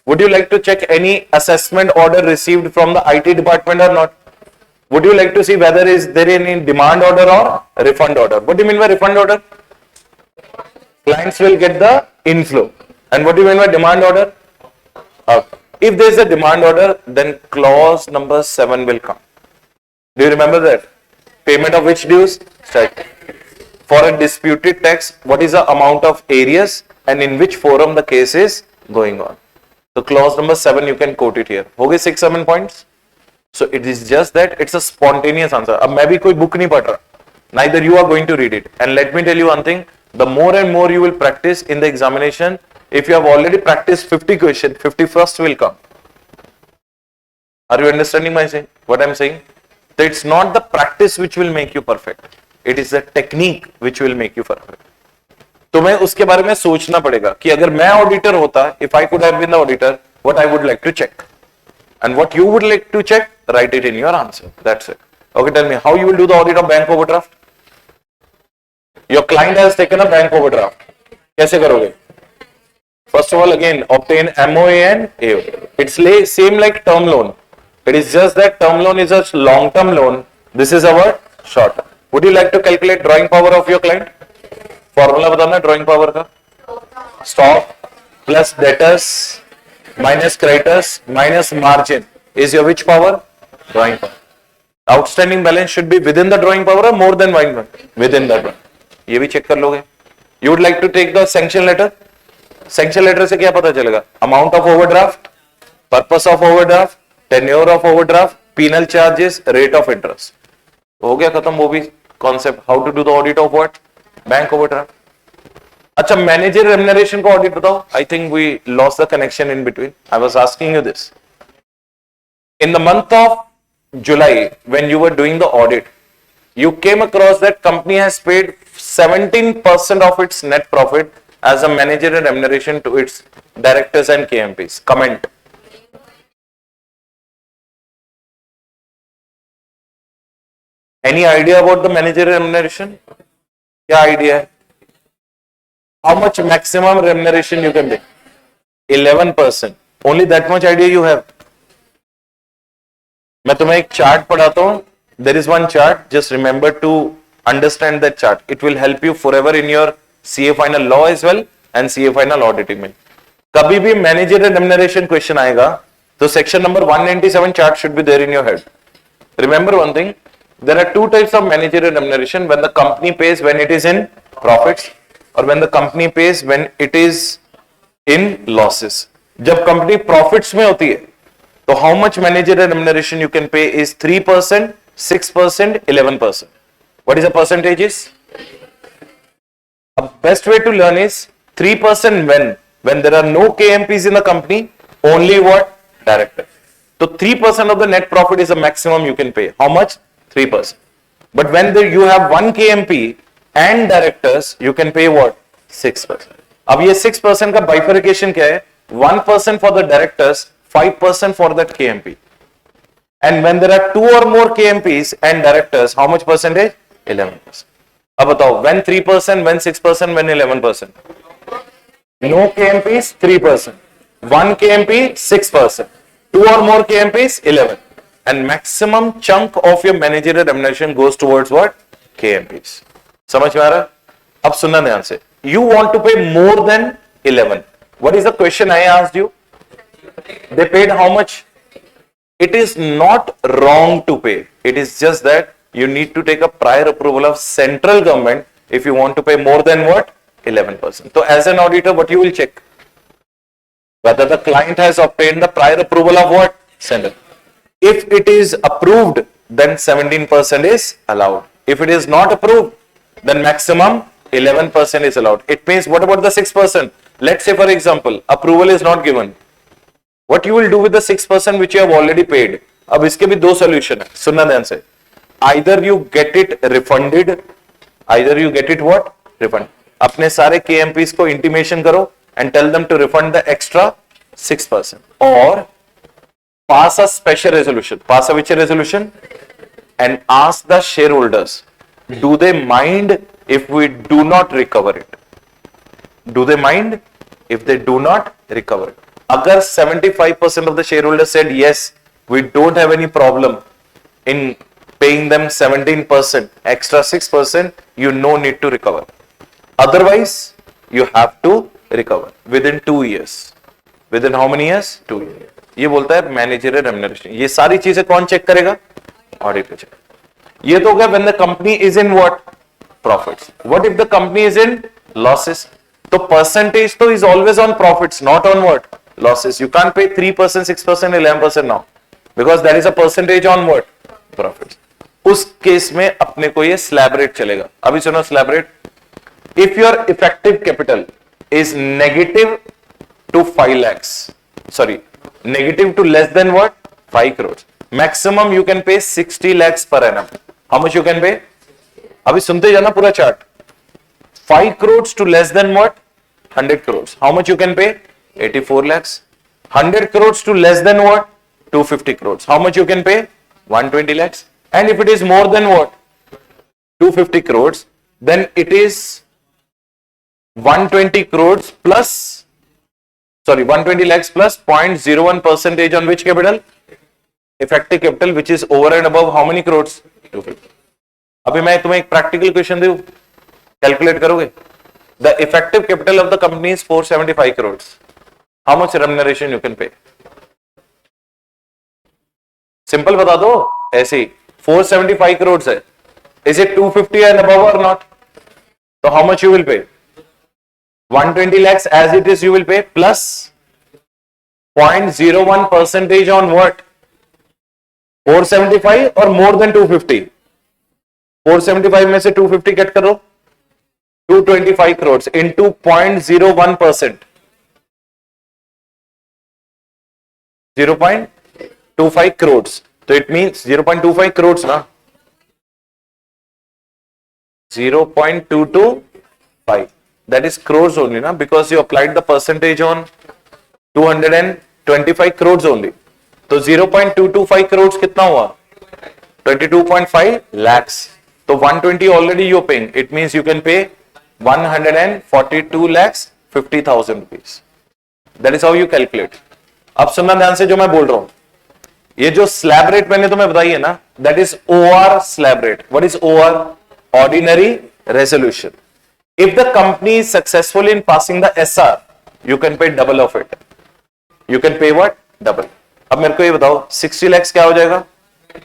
Would you like to check any assessment order received from the IT department or not? Would you like to see whether is there any demand order or refund order? What do you mean by refund order? Clients will get the inflow. And what do you mean by demand order? If there is a demand order, then clause number 7 will come. Do you remember that? Payment of which dues? Strike. For a disputed tax, what is the amount of areas and in which forum the case is going on? So clause number 7 you can quote it here. हो गए 6-7 points. So it is just that it's a spontaneous answer. अब मैं भी कोई book नहीं पढ़ रहा. Neither you are going to read it. And let me tell you one thing. The more and more you will practice in the examination, if you have already practiced 50 questions, 51st will come. Are you understanding what I'm saying? So it's not the practice which will make you perfect. It is the technique which will make you perfect. तुम्हें उसके बारे में सोचना पड़ेगा कि अगर मैं auditor होता, if I could have been the auditor, what I would like to check, and what you would like to check, write it in your answer. That's it. Okay, tell me how you will do the audit of bank overdraft. Your client has taken a bank overdraft. कैसे करोगे? First of all, again, obtain MOA and AO. It's same like term loan. It is just that term loan is a long-term loan. This is our short. Would you like to calculate drawing power of your client? फॉर्मूला बताना drawing power का. Stock plus debtors minus creditors minus margin is your which power? Drawing power. Outstanding balance should be within the drawing power और more than within the drawing. ये भी check कर लोगे. You would like to take the sanction letter. Sanction letter से क्या पता चलेगा? Amount of overdraft, purpose of overdraft, tenure of overdraft, penal charges, rate of interest. हो गया खत्म वो भी concept. How to do the audit of what? Bank overdraft. अच्छा, मैनेजर रेम्युनरेशन का ऑडिट बताओ. I think we lost the connection in between. I was asking you this. In the month of July when you were doing the audit, you came across that company has paid 17% of its net profit as a managerial remuneration to its directors and KMPs. Comment. Any idea about the managerial remuneration? क्या idea है? How much maximum remuneration you can take? 11%. Only that much idea you have. मैं तुम्हें एक chart पढ़ाता हूं. There is one chart. Just remember to understand that chart. It will help you forever in your CA final law as well and CA final auditing में. कभी भी managerial remuneration question आएगा तो section number 197 chart should be there in your head. Remember one thing. there are two types of managerial remuneration: when the company pays when it is in profits, or when the company pays when it is in losses. जब company profits में होती है तो how much managerial remuneration you can pay is 3%, 6%, 11%. What is the percentages? A best way to learn is 3% when there are no KMPs in the company, only what? Director. So 3% of the net profit is the maximum you can pay. How much? 3%. But when you have one KMP and directors, you can pay what? 6%. अब ये 6% का bifurcation क्या है? 1% for the directors, 5% for that KMP. And when there are two or more KMPs and directors, how much percentage? 11%. अब बताओ, when 3%, when 6%, when 11%? No KMPs, 3%. One KMP, 6%. Two or more KMPs, 11%. And maximum chunk of your managerial remuneration goes towards what? KMPs. समझ में आ रहा? अब सुनना ध्यान से. You want to pay more than 11. What is the question I asked you? They paid how much? It is not wrong to pay. It is just that you need to take a prior approval of central government if you want to pay more than what? 11%. So as an auditor, what you will check? Whether the client has obtained the prior approval of what? Central. If it is approved, then 17% is allowed. If it is not approved, then maximum 11% is allowed. It means, what about the 6%? Let's say, for example, approval is not given. What you will do with the 6% which you have already paid? अब इसके भी दो solution है. सुनना ध्यान से. Either you get it refunded, either you get it what? Refund. अपने सारे KMPs को intimation करो and tell them to refund the extra 6%. Or pass a special resolution. Pass a which resolution? And ask the shareholders, do they mind if we do not recover it? Do they mind if they do not recover it? Agar 75% of the shareholders said yes, we don't have any problem in paying them 17%, extra 6%, you no need to recover. Otherwise, you have to recover within 2 years. Within how many years? 2 years. ये बोलता है managerial remuneration. ये सारी चीजें कौन चेक करेगा? Auditor check. ये तो हो गया when the company is in what? Profits. What if the company is in losses? तो percentage तो is always on profits, not on what? Losses. You can't pay 3%, 6%, 11% now because that is a percentage on what? Profits. उस case में अपने को ये slab rate चलेगा. अभी सुनो slab rate. If your effective capital is negative to 5 lakhs, sorry, negative to less than what? 5 crores. Maximum you can pay 60 lakhs per annum. How much you can pay? अभी सुनते जाना पूरा chart. 5 crores to less than what? 100 crores. How much you can pay? 84 lakhs. 100 crores to less than what? 250 crores. How much you can pay? 120 lakhs. And if it is more than what? 250 crores, then it is 120 crores plus, sorry, 120 lakhs plus 0.01 percentage on which capital? Effective capital, which is over and above how many crores? 250. अभी मैं तुम्हें एक practical question दूं, calculate करोगे? The effective capital of the company is 475 crores. How much remuneration you can pay? Simple बता दो, ऐसे ही 475 crores है. Is it 250 and above or not? So how much you will pay? 120 lakhs as it is you will pay plus 0.01 percentage on what? 475 or more than 250? 475 में से 250 cut करो, 225 crores into 0.01%. 0.25 crores. So it means 0.25 crores ना? 0.225. That is crores only na, because you applied the percentage on 225 crores only. तो 0.225 crores कितना हुआ? 22.5 lakhs. तो 120 already you are paying. It means you can pay 142 lakhs 50,000 rupees. That is how you calculate. अब सुनना ध्यान से जो मैं बोल रहा हूं. ये जो स्लैब रेट मैंने तुम्हें बताई है ना, that is OR slab rate. What is OR? Ordinary resolution. If the company is successful in passing the SR, you can pay double of it. You can pay what? Double. अब मेरे को ये बताओ 60 lakhs क्या हो जाएगा?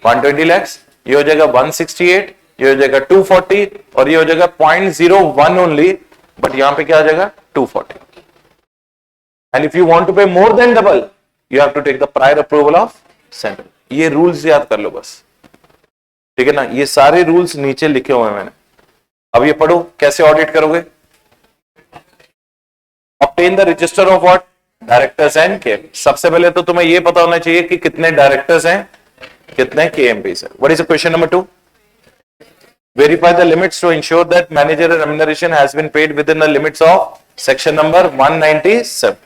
120 lakhs ये हो जाएगा 168, ये हो जाएगा 240 और ये हो जाएगा 0.01 ओनली, बट यहां पे क्या आ जाएगा 240. And if you want to pay more than double you have to take the prior approval of central. ये रूल्स याद कर लो बस, ठीक है ना. ये सारे रूल्स नीचे लिखे हुए हैं मैंने. अब ये पढ़ो कैसे ऑडिट करोगे. Obtain the register of what, directors and KM. सबसे पहले तो तुम्हें ये पता होना चाहिए कि कितने डायरेक्टर्स हैं, कितने केएमपीस है. What is the question number 2? Verify the limits to ensure that managerial remuneration has been paid within the limits of section number 197.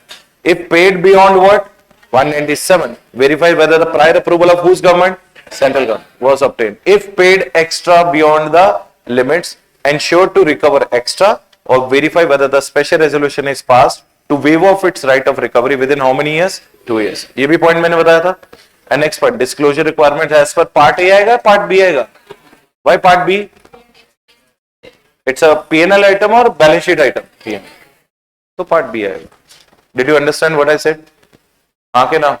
If paid beyond what? 197. Verify whether the prior approval of whose government? Central government was obtained. If paid extra beyond the limits, ensure to recover extra or verify whether the special resolution is passed to waive off its right of recovery within how many years? 2 years. ये भी point मैंने बताया था. And next part, disclosure requirement as per part A आएगा, part B आएगा. Why part B? It's a P&L item or balance sheet item? P&L. तो part B आएगा. Did you understand what I said? हाँ के ना?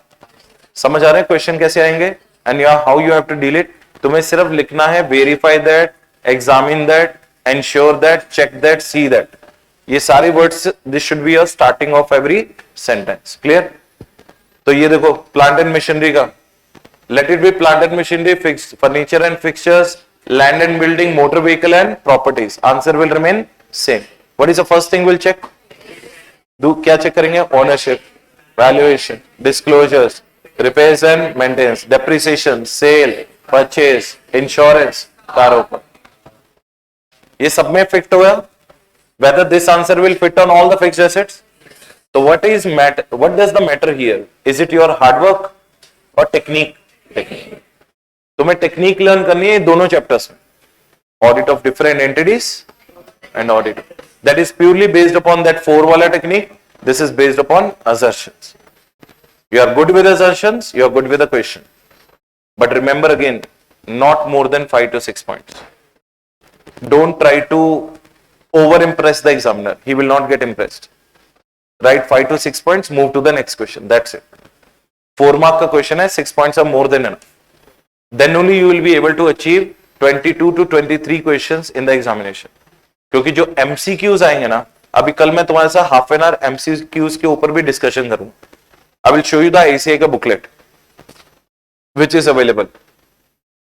समझ आ रहे हैं क्वेश्चन कैसे आएंगे? And how you have to deal it? तुम्हें सिर्फ लिखना है verify that, examine that, ensure that, check that, see that. ये सारे words, this should be a starting of every sentence. Clear? तो ये देखो plant and machinery का. Let it be plant and machinery, fixed furniture and fixtures, land and building, motor vehicle and properties. Answer will remain same. What is the first thing we'll check? क्या check करेंगे? Ownership, valuation, disclosures, repairs and maintenance, depreciation, sale, purchase, insurance, कारों पर. ये सब में fit होगा. Whether this answer will fit on all the fixed assets? So what does the matter here? Is it your hard work or technique? Technique. तुम्हें technique learn करनी है दोनों चैप्टर्स में. Audit of different entities and audit that is purely based upon that 4 वाला technique. This is based upon assertions. You are good with assertions, you are good with the question. But remember again, not more than 5 to 6 points. Don't try to over impress the examiner. He will not get impressed. Write 5 to 6 points, move to the next question. That's it. 4 mark का question है, 6 points are more than enough. Then only you will be able to achieve 22 to 23 questions in the examination. क्योंकि जो MCQs आएंगे ना, अभी कल मैं तुम्हारे साथ हाफ एन आवर MCQs के ऊपर भी डिस्कशन करूं. I will show you the ICA का बुकलेट which is available.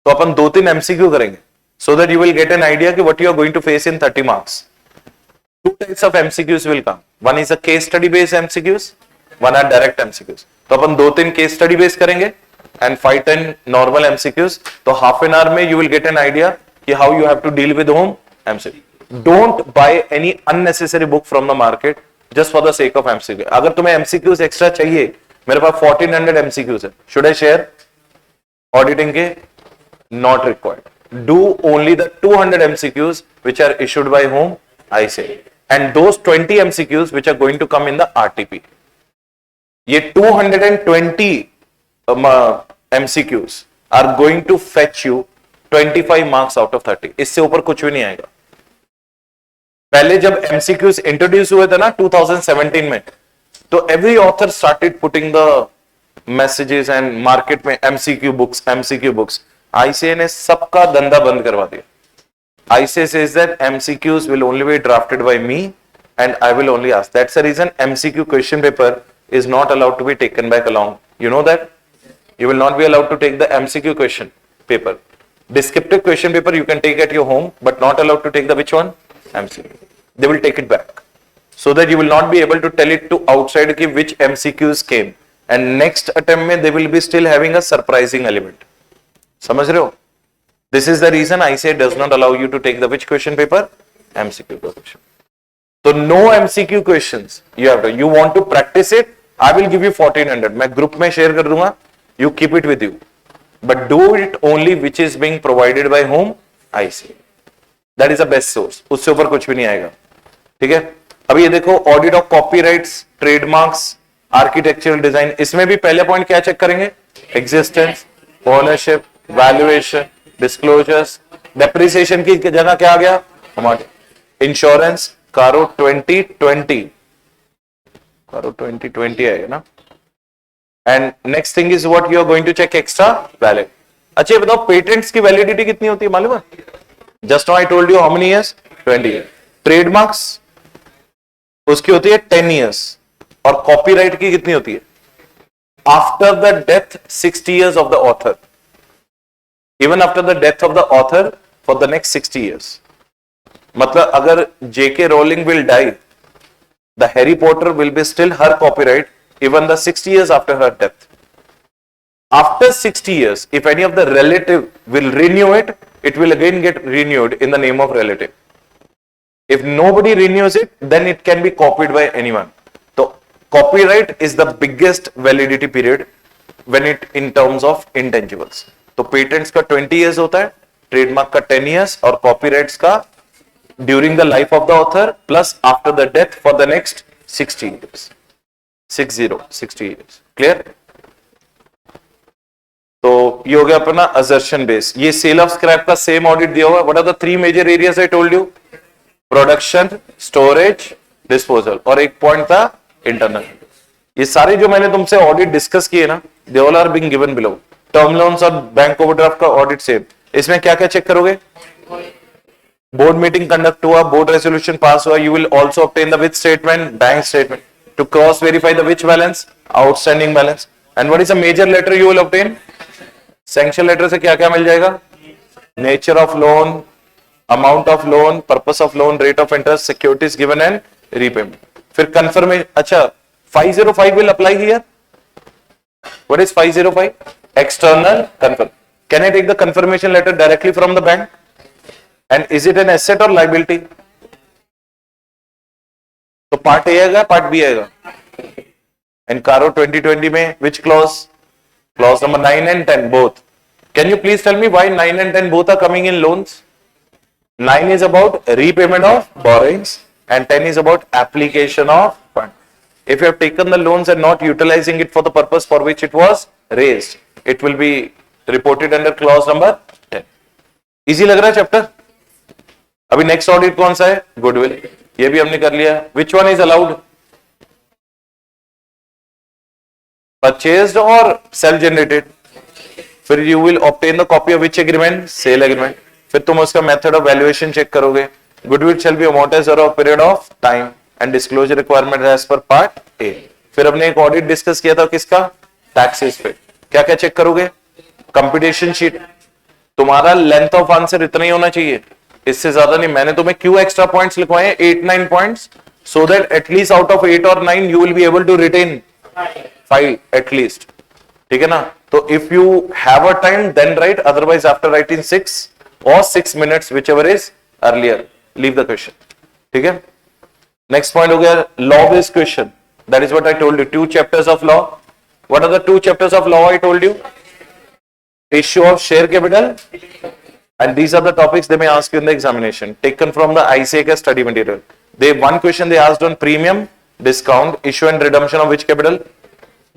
तो अपन 2-3 MCQ करेंगे so that you will get an idea कि what you are going to face in 30 marks. 2 types of MCQs will come. One is a case study based MCQs, one are direct MCQs. तो अपन 2-3 case study based करेंगे and 5-10 normal MCQs. तो half an hour में you will get an idea कि how you have to deal with whom? MCQ. Don't buy any unnecessary book from the market just for the sake of MCQ. अगर तुम्हें MCQs extra चाहिए, मेरे पास 1400 MCQs है. Should I share? Auditing के? Not required. Do only the 200 MCQs which are issued by whom? ICA. And those 20 MCQs which are going to come in the RTP. ये 220 MCQs are going to fetch you 25 marks out of 30. इससे ऊपर कुछ भी नहीं आएगा. पहले जब MCQs introduce हुए थे ना 2017 में, तो every author started putting the messages and market में MCQ books. ICA ने सबका धंधा बंद करवा दिया. ICA says that MCQs will only be drafted by me and I will only ask. That's the reason MCQ question paper is not allowed to be taken back along. You know that? You will not be allowed to take the MCQ question paper. Descriptive question paper you can take at your home, but not allowed to take the which one? MCQ. They will take it back. So that you will not be able to tell it to outside ki which MCQs came. And next attempt mein they will be still having a surprising element. समझ रहे हो? This is the reason ICA does not allow you to take the which question paper? MCQ question. So no MCQ questions. You want to practice it? I will give you 1400. मैं group में share कर दूंगा. You keep it with you. But do it only which is being provided by whom? ICA. That is the best source. उससे ऊपर कुछ भी नहीं आएगा. ठीक है? अब ये देखो audit of copyrights, trademarks, architectural design. इसमें भी पहले पॉइंट क्या चेक करेंगे? Existence, ownership, valuation, disclosures. Depreciation की जगह क्या आ गया? हमारे इंश्योरेंस, कारो 2020 आएगा ना. And next thing is what you are going to check extra valid. अच्छा ये बताओ पेटेंट्स की वैलिडिटी कितनी होती है मालूम है? Just now I told you how many years, 20 year. Trademarks उसकी होती है 10 इयर्स, और कॉपीराइट की कितनी होती है? After the death 60 years of the author, even after the death of the author for the next 60 years. मतलब अगर J K Rowling will die, the Harry Potter will be still her copyright even the 60 years after her death. After 60 years, if any of the relative will renew it, it will again get renewed in the name of relative. If nobody renews it, then it can be copied by anyone. So copyright is the biggest validity period when it in terms of intangibles. तो patents का 20 years होता है, trademark का 10 years और copyrights का during the life of the author plus after the death for the next 60 years. 60 years. Clear? तो ये हो गया अपना assertion base. ये sale of scrap का same audit दिया हुआ है. What are the three major areas I told you? Production, storage, disposal. और एक point था internal. ये सारे जो मैंने तुमसे audit discuss किए ना, they all are being given below. Term loans और bank overdraft का audit same. इसमें क्या क्या चेक करोगे? बोर्ड मीटिंग कंडक्ट हुआ, बोर्ड रेजोल्यूशन पास हुआ, you will also obtain the which statement, bank statement to cross verify the which balance, outstanding balance, and what is a major letter you will obtain? Sanction letter से क्या क्या मिल जाएगा? Nature of loan, amount of loan, purpose of loan, rate of interest, securities given and repayment. फिर confirmation. अच्छा 505 will apply here. What is 505? External confirm. Can I take the confirmation letter directly from the bank? And is it an asset or liability? तो part A आएगा, part B आएगा. And कारो 2020 में which clause? Clause number 9 and 10 both. Can you please tell me why 9 and 10 both are coming in loans? 9 is about repayment of borrowings and 10 is about application of fund. If you have taken the loans and not utilizing it for the purpose for which it was raised, it will be reported under clause number 10. Easy लग रहा है chapter? अभी next audit कौन सा है? Goodwill. ये भी हमने कर लिया. Which one is allowed? Purchased और सेल्फ जनरेटेड. फिर you will obtain the copy of which agreement? Sale agreement. फिर तुम उसका मेथड ऑफ वैल्यूएशन चेक करोगे. Goodwill shall be amortised over a period of time and disclosure requirement as per part A. फिर हमने एक audit discuss किया था किसका? टैक्सेस पे. क्या क्या चेक करोगे? Computation sheet. तुम्हारा लेंथ ऑफ आंसर इतना ही होना चाहिए, इससे ज्यादा नहीं. मैंने तुम्हें क्यों एक्स्ट्रा पॉइंट्स लिखवाए हैं? 8-9 points, so that at least out of 8 और 9 you will be able to retain 5 at least. ठीक है ना? तो if you have a time then write, otherwise after writing 6 or 6 minutes whichever is earlier, leave the question. ठीक है? Next point हो गया law based question. That is what I told you. 2 chapters of law. What are the 2 chapters of law I told you? Issue of share capital. And these are the topics they may ask you in the examination, taken from the ICAI study material. One question they asked on premium, discount, issue and redemption of which capital,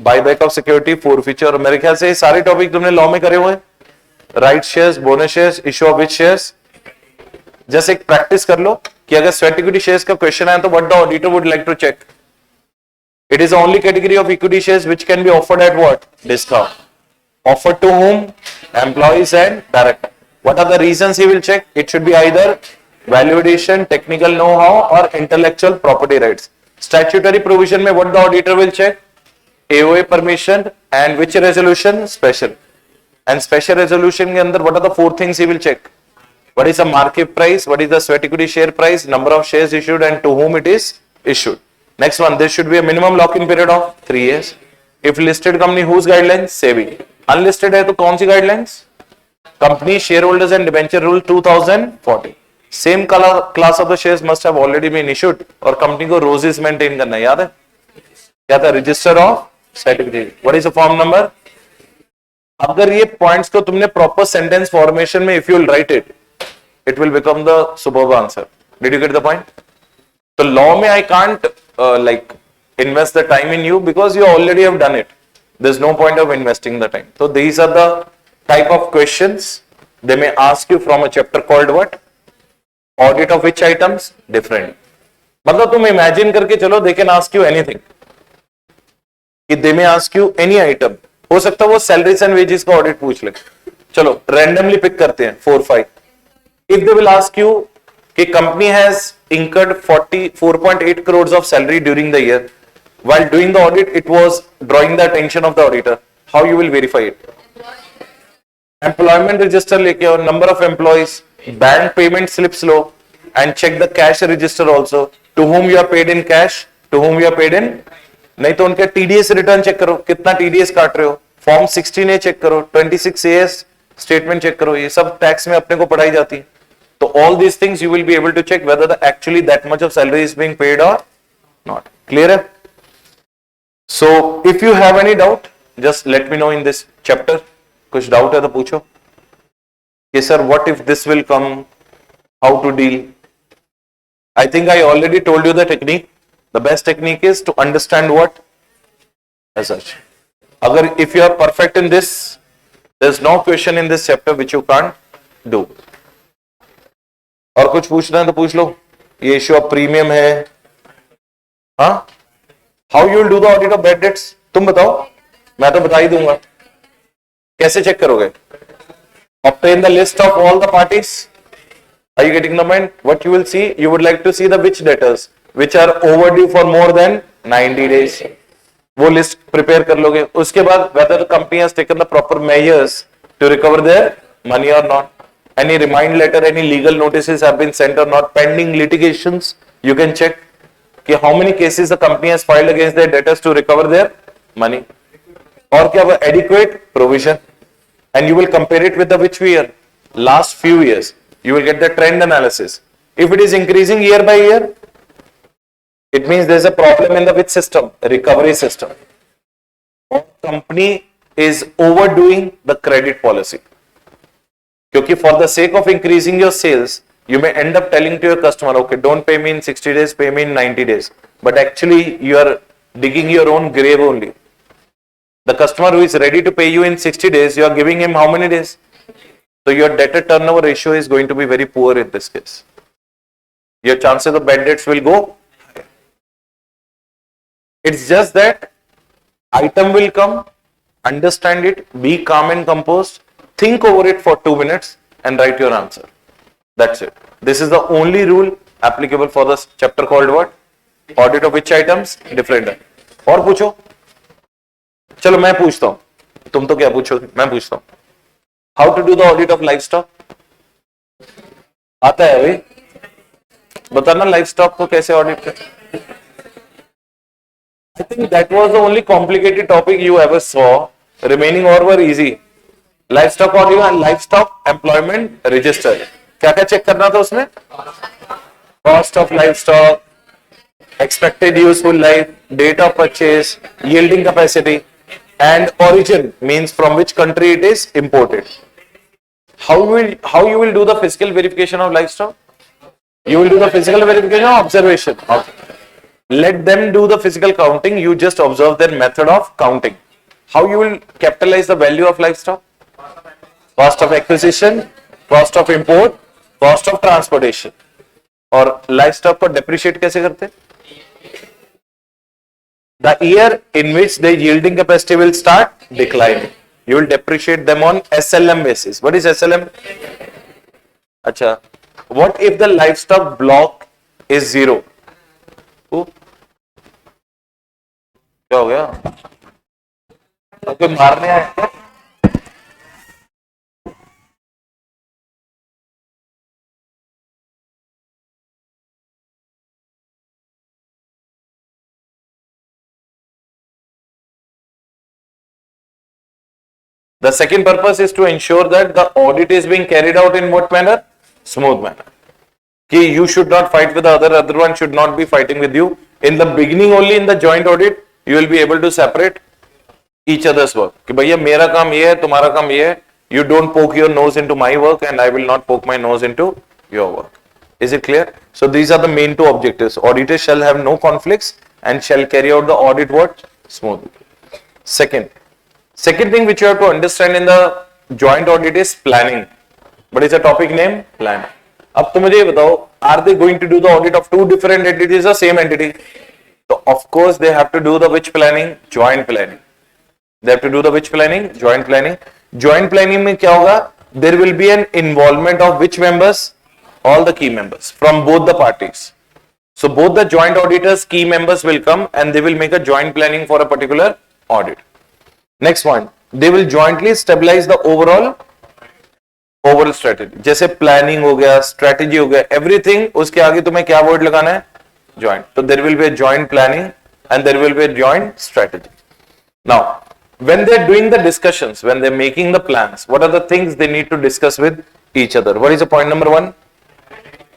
buyback of security, forfeiture. और मेरे ख्याल से सारे topic तुमने law में करे हुए हैं. Right shares, bonus shares, issue of which shares. जैसे एक प्रैक्टिस कर लो कि अगर स्वेट इक्विटी शेयर्स का क्वेश्चन आया तो what the auditor would like to check. It is only category of equity shares which can be offered at what? Discount. Offered to whom? Employees and director. What are the reasons he will check? It should be either value addition, technical know-how or intellectual property rights. Statutory provision में what the auditor will check? AOA permission and which resolution? Special. And special resolution के अंदर what are the 4 things he will check? What is the market price? What is the sweat equity share price? Number of shares issued and to whom it is issued. Next one, there should be a minimum lock-in period of 3 years. If listed company, whose guidelines? SEBI. Unlisted है तो कौन सी guidelines? Company shareholders and debenture rule 2014. Same class of the shares must have already been issued और company को roses maintain करना है. याद है क्या था? Register of certificate. What is the form number? अगर ये पॉइंट्स को तुमने प्रॉपर सेंटेंस फॉर्मेशन में if you will right it, it will become the superb answer. Did you get the point? तो लॉ में I can't like invest the time in you because you already have done it. There's no point of investing the time. So these are the type of questions they may ask you from a chapter called what? Audit of which items? Different. मतलब तुम imagine करके चलो, they can ask you anything. कि they may ask you any item. हो सकता है वो salaries and wages का audit पूछ ले. चलो रैंडमली पिक करते हैं 4-5. If they will ask you कि company has incurred 44.8 crores of salary during the year, while doing the audit it was drawing the attention of the auditor, how you will verify it? Employment register लेके आओ, number of employees, bank payment slips low, and check the cash register also, to whom you are paid in cash, to whom you are paid in, नहीं तो उनके TDS return check करो, कितना TDS काट रहे हो, फॉर्म 16A चेक करो, 26AS statement check करो, ये सब टैक्स में अपने को पढ़ाई जाती है. तो all these things you will be able to check whether the actually that much of salary is being paid or not. Clear है? So if you have any doubt, just let me know in this chapter. कुछ doubt है तो पूछो कि sir what if this will come, how to deal. I think I already told you the technique. The best technique is to understand what as such. अगर if you are perfect in this, there's no question in this chapter which you can't do. और कुछ पूछना है तो पूछ लो. ये issue of premium है. हाँ, how you will do the audit of bad debts, तुम बताओ, मैं तो बता ही दूंगा. कैसे चेक करोगे? Obtain the list of all the parties. Are you getting the point? What you will see, you would like to see the which debtors which are overdue for more than 90 days. वो list prepare कर लोगे. उसके बाद whether the company has taken the proper measures to recover their money or not. Any remind letter, any legal notices have been sent or not. Pending litigations, you can check कि how many cases the company has filed against their debtors to recover their money. और क्या वो adequate provision, and you will compare it with the which year, last few years. You will get the trend analysis. If it is increasing year by year, it means there is a problem in the which system, recovery system. Or company is overdoing the credit policy. क्योंकि for the sake of increasing your sales, you may end up telling to your customer, okay, don't pay me in 60 days, pay me in 90 days. But actually, you are digging your own grave only. The customer who is ready to pay you in 60 days, you are giving him how many days? So your debtor turnover ratio is going to be very poor in this case. Your chances of bad debts will go higher. It's just that item will come, understand it, be calm and composed, think over it for 2 minutes and write your answer. That's it. This is the only rule applicable for this chapter called what? Audit of which items? Different. और पूछो. चलो मैं पूछता हूं. तुम तो क्या पूछो, मैं पूछता हूं. How to do the audit of livestock? आता है भाई? बताना livestock को कैसे audit करें. I think that was the only complicated topic you ever saw. Remaining all were easy. Livestock audit and livestock employment register. क्या क्या चेक करना था उसमें? Cost of livestock, expected useful life, date of purchase, yielding capacity, and origin means from which country it is imported. How you will do the physical verification of livestock? You will do the physical verification of observation. Okay. Let them do the physical counting. You just observe their method of counting. How you will capitalize the value of livestock? Cost of acquisition, cost of import, cost of transportation. और livestock को depreciate कैसे करते? The year in which the yielding capacity will start declining. You will depreciate them on SLM basis. What is SLM? अच्छा. What if the livestock block is 0? क्या हो गया? कोई मारने आया? The second purpose is to ensure that the audit is being carried out in what manner? Smooth manner. कि you should not fight with the other one should not be fighting with you. In the beginning only in the joint audit, you will be able to separate each other's work. कि भैया मेरा काम ये है, तुम्हारा काम ये है. You don't poke your nose into my work and I will not poke my nose into your work. Is it clear? So these are the main two objectives. Auditors shall have no conflicts and shall carry out the audit what? Smoothly. Second thing which you have to understand in the joint audit is planning. What is the topic name? Planning. अब तो मुझे ये बताओ, are they going to do the audit of two different entities or same entity? So of course they have to do the which planning? Joint planning. They have to do the which planning? Joint planning. Joint planning में क्या होगा? There will be an involvement of which members? All the key members from both the parties. So both the joint auditors, key members will come and they will make a joint planning for a particular audit. Next one, they will jointly stabilize the overall strategy. जैसे planning हो गया, strategy हो गया, everything उसके आगे तुम्हें क्या word लगाना है? Joint. So there will be a joint planning and there will be a joint strategy. Now, when they're doing the discussions, when they're making the plans, what are the things they need to discuss with each other? What is the point number 1?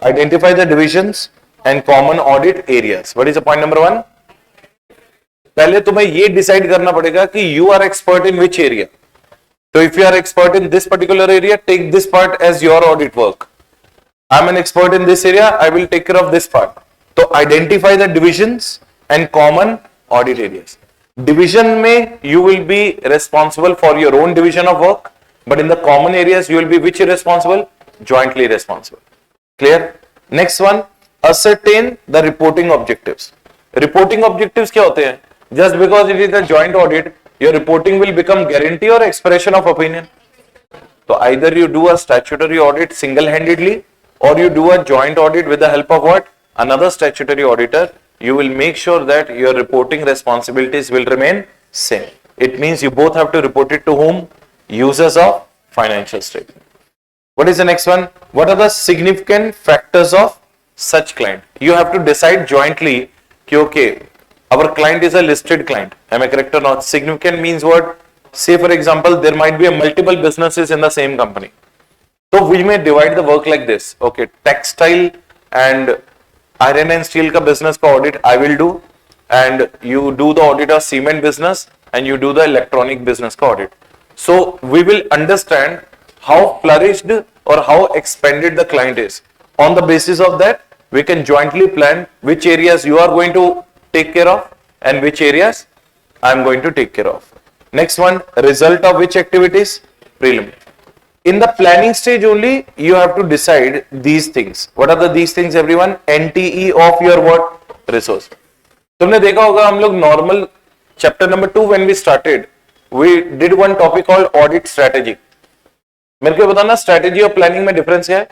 Identify the divisions and common audit areas. What is the point number 1? पहले तुम्हें ये decide करना पड़ेगा कि you are expert in which area. So if you are expert in this particular area, take this part as your audit work. I'm an expert in this area, I will take care of this part. So identify the divisions and common audit areas. Division में you will be responsible for your own division of work, but in the common areas you will be which responsible? Jointly responsible. Clear? Next one, ascertain the reporting objectives. Reporting objectives क्या होते हैं? Just because it is a joint audit, your reporting will become guarantee or expression of opinion. So either you do a statutory audit single-handedly or you do a joint audit with the help of what? Another statutory auditor. You will make sure that your reporting responsibilities will remain same. It means you both have to report it to whom? Users of financial statement. What is the next one? What are the significant factors of such client? You have to decide jointly, okay, our client is a listed client. Am I correct or not? Significant means what? Say for example, there might be a multiple businesses in the same company. So we may divide the work like this. Okay, textile and iron and steel ka business ka audit I will do, and you do the audit of cement business and you do the electronic business ka audit. So we will understand how flourished or how expanded the client is. On the basis of that, we can jointly plan which areas you are going to take care of and which areas I am going to take care of. Next one, result of which activities? Prelim. In the planning stage only, you have to decide these things. What are these things, everyone? NTE of your what? Resource. तुमने देखा होगा हम लोग normal chapter number 2 when we started, we did one topic called audit strategy. मेरे को बताना strategy और planning में difference क्या है?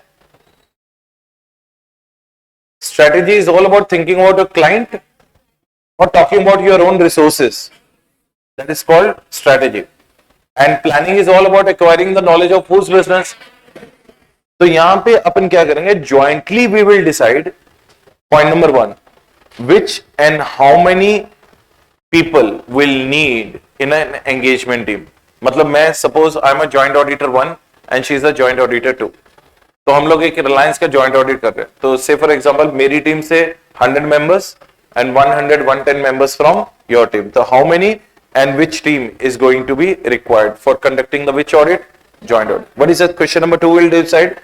Strategy is all about thinking about a client or talking about your own resources. That is called strategy. And planning is all about acquiring the knowledge of whose business. तो यहां पे अपन क्या करेंगे? Jointly we will decide. Point number 1, which and how many people will need in an engagement team. मतलब मैं suppose I'm a joint auditor 1 and she is a joint auditor 2. तो हम लोग एक रिलायंस का joint audit कर रहे हैं. तो say for example मेरी टीम से 100 members and 110 members from your team. So how many and which team is going to be required for conducting the which audit? Joint audit. What is that? Question number 2 will decide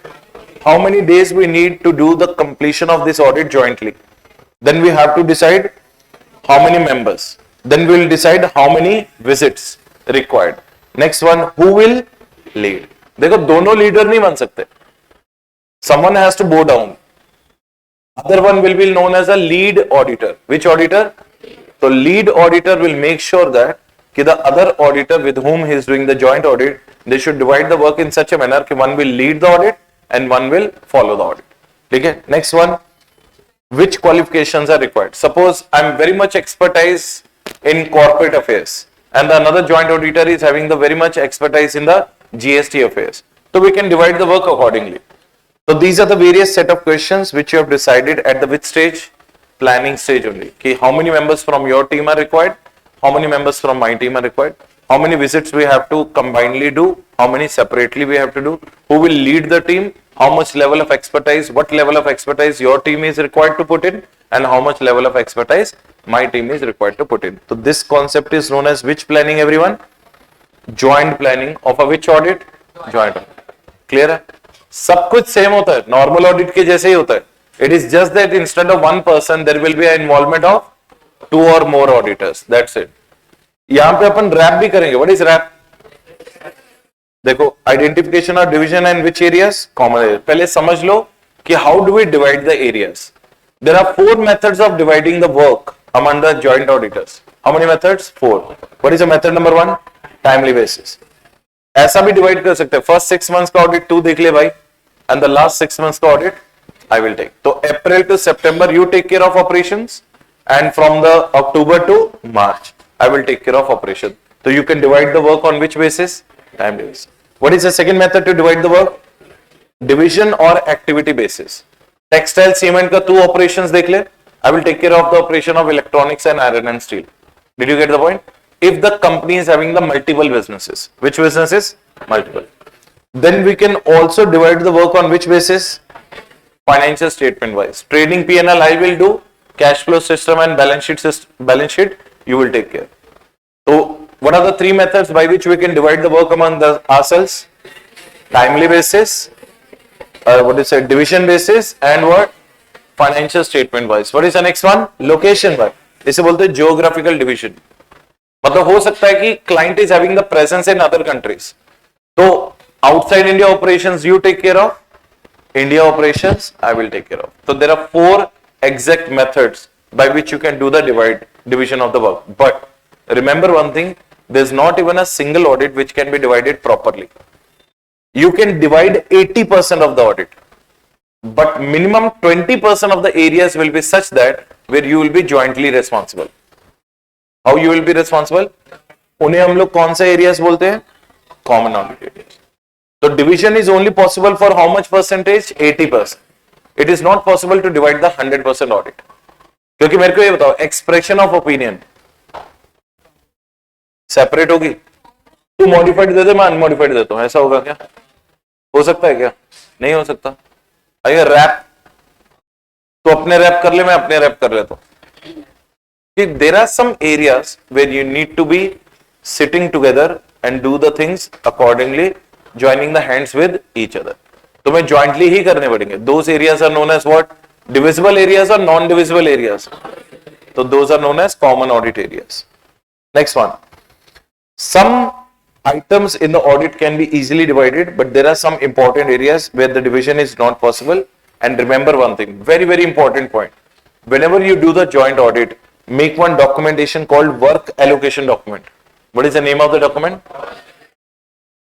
how many days we need to do the completion of this audit jointly. Then we have to decide how many members. Then we will decide how many visits required. Next one, who will lead? देखो दोनों leader नहीं बन सकते. Someone has to bow down. Other one will be known as a lead auditor. Which auditor? So lead auditor will make sure that the other auditor with whom he is doing the joint audit, they should divide the work in such a manner that one will lead the audit and one will follow the audit. Okay? Next one, which qualifications are required? Suppose I am very much expertise in corporate affairs and another joint auditor is having the very much expertise in the GST affairs. So we can divide the work accordingly. So these are the various set of questions which you have decided at the which stage? Planning stage only. Okay, how many members from your team are required? How many members from my team are required? How many visits we have to combinedly do? How many separately we have to do? Who will lead the team? How much level of expertise? What level of expertise your team is required to put in? And how much level of expertise my team is required to put in? So this concept is known as which planning, everyone? Joint planning of a which audit? Joint audit. Clear है? सब कुछ same होता है, normal audit के जैसे ही होता है. It is just that instead of one person, there will be an involvement of 2 or more auditors. That's it. यहां पे अपन रैप भी करेंगे. What is RAP? देखो, identification of division and which areas? Common areas. पहले समझ लो कि how do we divide the areas? There are 4 methods of dividing the work among the joint auditors. How many methods? 4. What is the method number 1? Timely basis. ऐसा भी divide कर सकते हैं, first 6 months का audit तू देख ले भाई, एंड द लास्ट 6 months का audit I will take. So April to September you take care of operations, and from the October to March I will take care of operation. So you can divide the work on which basis? Time basis. What is the second method to divide the work? Division or activity basis. Textile cement का two operations देख ले. I will take care of the operation of electronics and iron and steel. Did you get the point? If the company is having the multiple businesses, which businesses? Multiple. Then we can also divide the work on which basis? Financial statement wise. Trading P&L I will do, cash flow system and balance sheet you will take care. So what are the three methods by which we can divide the work among ourselves? Timely basis, division basis, and what? Financial statement wise. What is the next one? Location wise. इसे बोलते हैं geographical division. मतलब हो सकता है कि client is having the presence in other countries. So outside India operations you take care of. India operations I will take care of. So there are 4 exact methods by which you can do the division of the work. But remember one thing, there is not even a single audit which can be divided properly. You can divide 80% of the audit, but minimum 20% of the areas will be such that where you will be jointly responsible. How you will be responsible? उन्हें हम लोग कौन सा areas बोलते हैं? Common audit areas. So division is only possible for how much percentage? 80%. It is not possible to divide the 100% audit. क्योंकि मेरे को ये बताओ, expression of opinion separate होगी? तू modified दे दे, मैं unmodified देता हूं, ऐसा होगा क्या? हो सकता है क्या? नहीं हो सकता. अगर रैप तो अपने रैप कर ले, मैं अपने रैप कर लेता हूं. There are some areas where you need to be sitting together and do the things accordingly, joining the hands with each other. तुम्हें jointly ही करने पड़ेंगे. Those areas are known as what? Divisible areas or non-divisible areas? So those are known as common audit areas. Next one. Some items in the audit can be easily divided, but there are some important areas where the division is not possible. And remember one thing, very, very important point. Whenever you do the joint audit, make one documentation called work allocation document. What is the name of the document?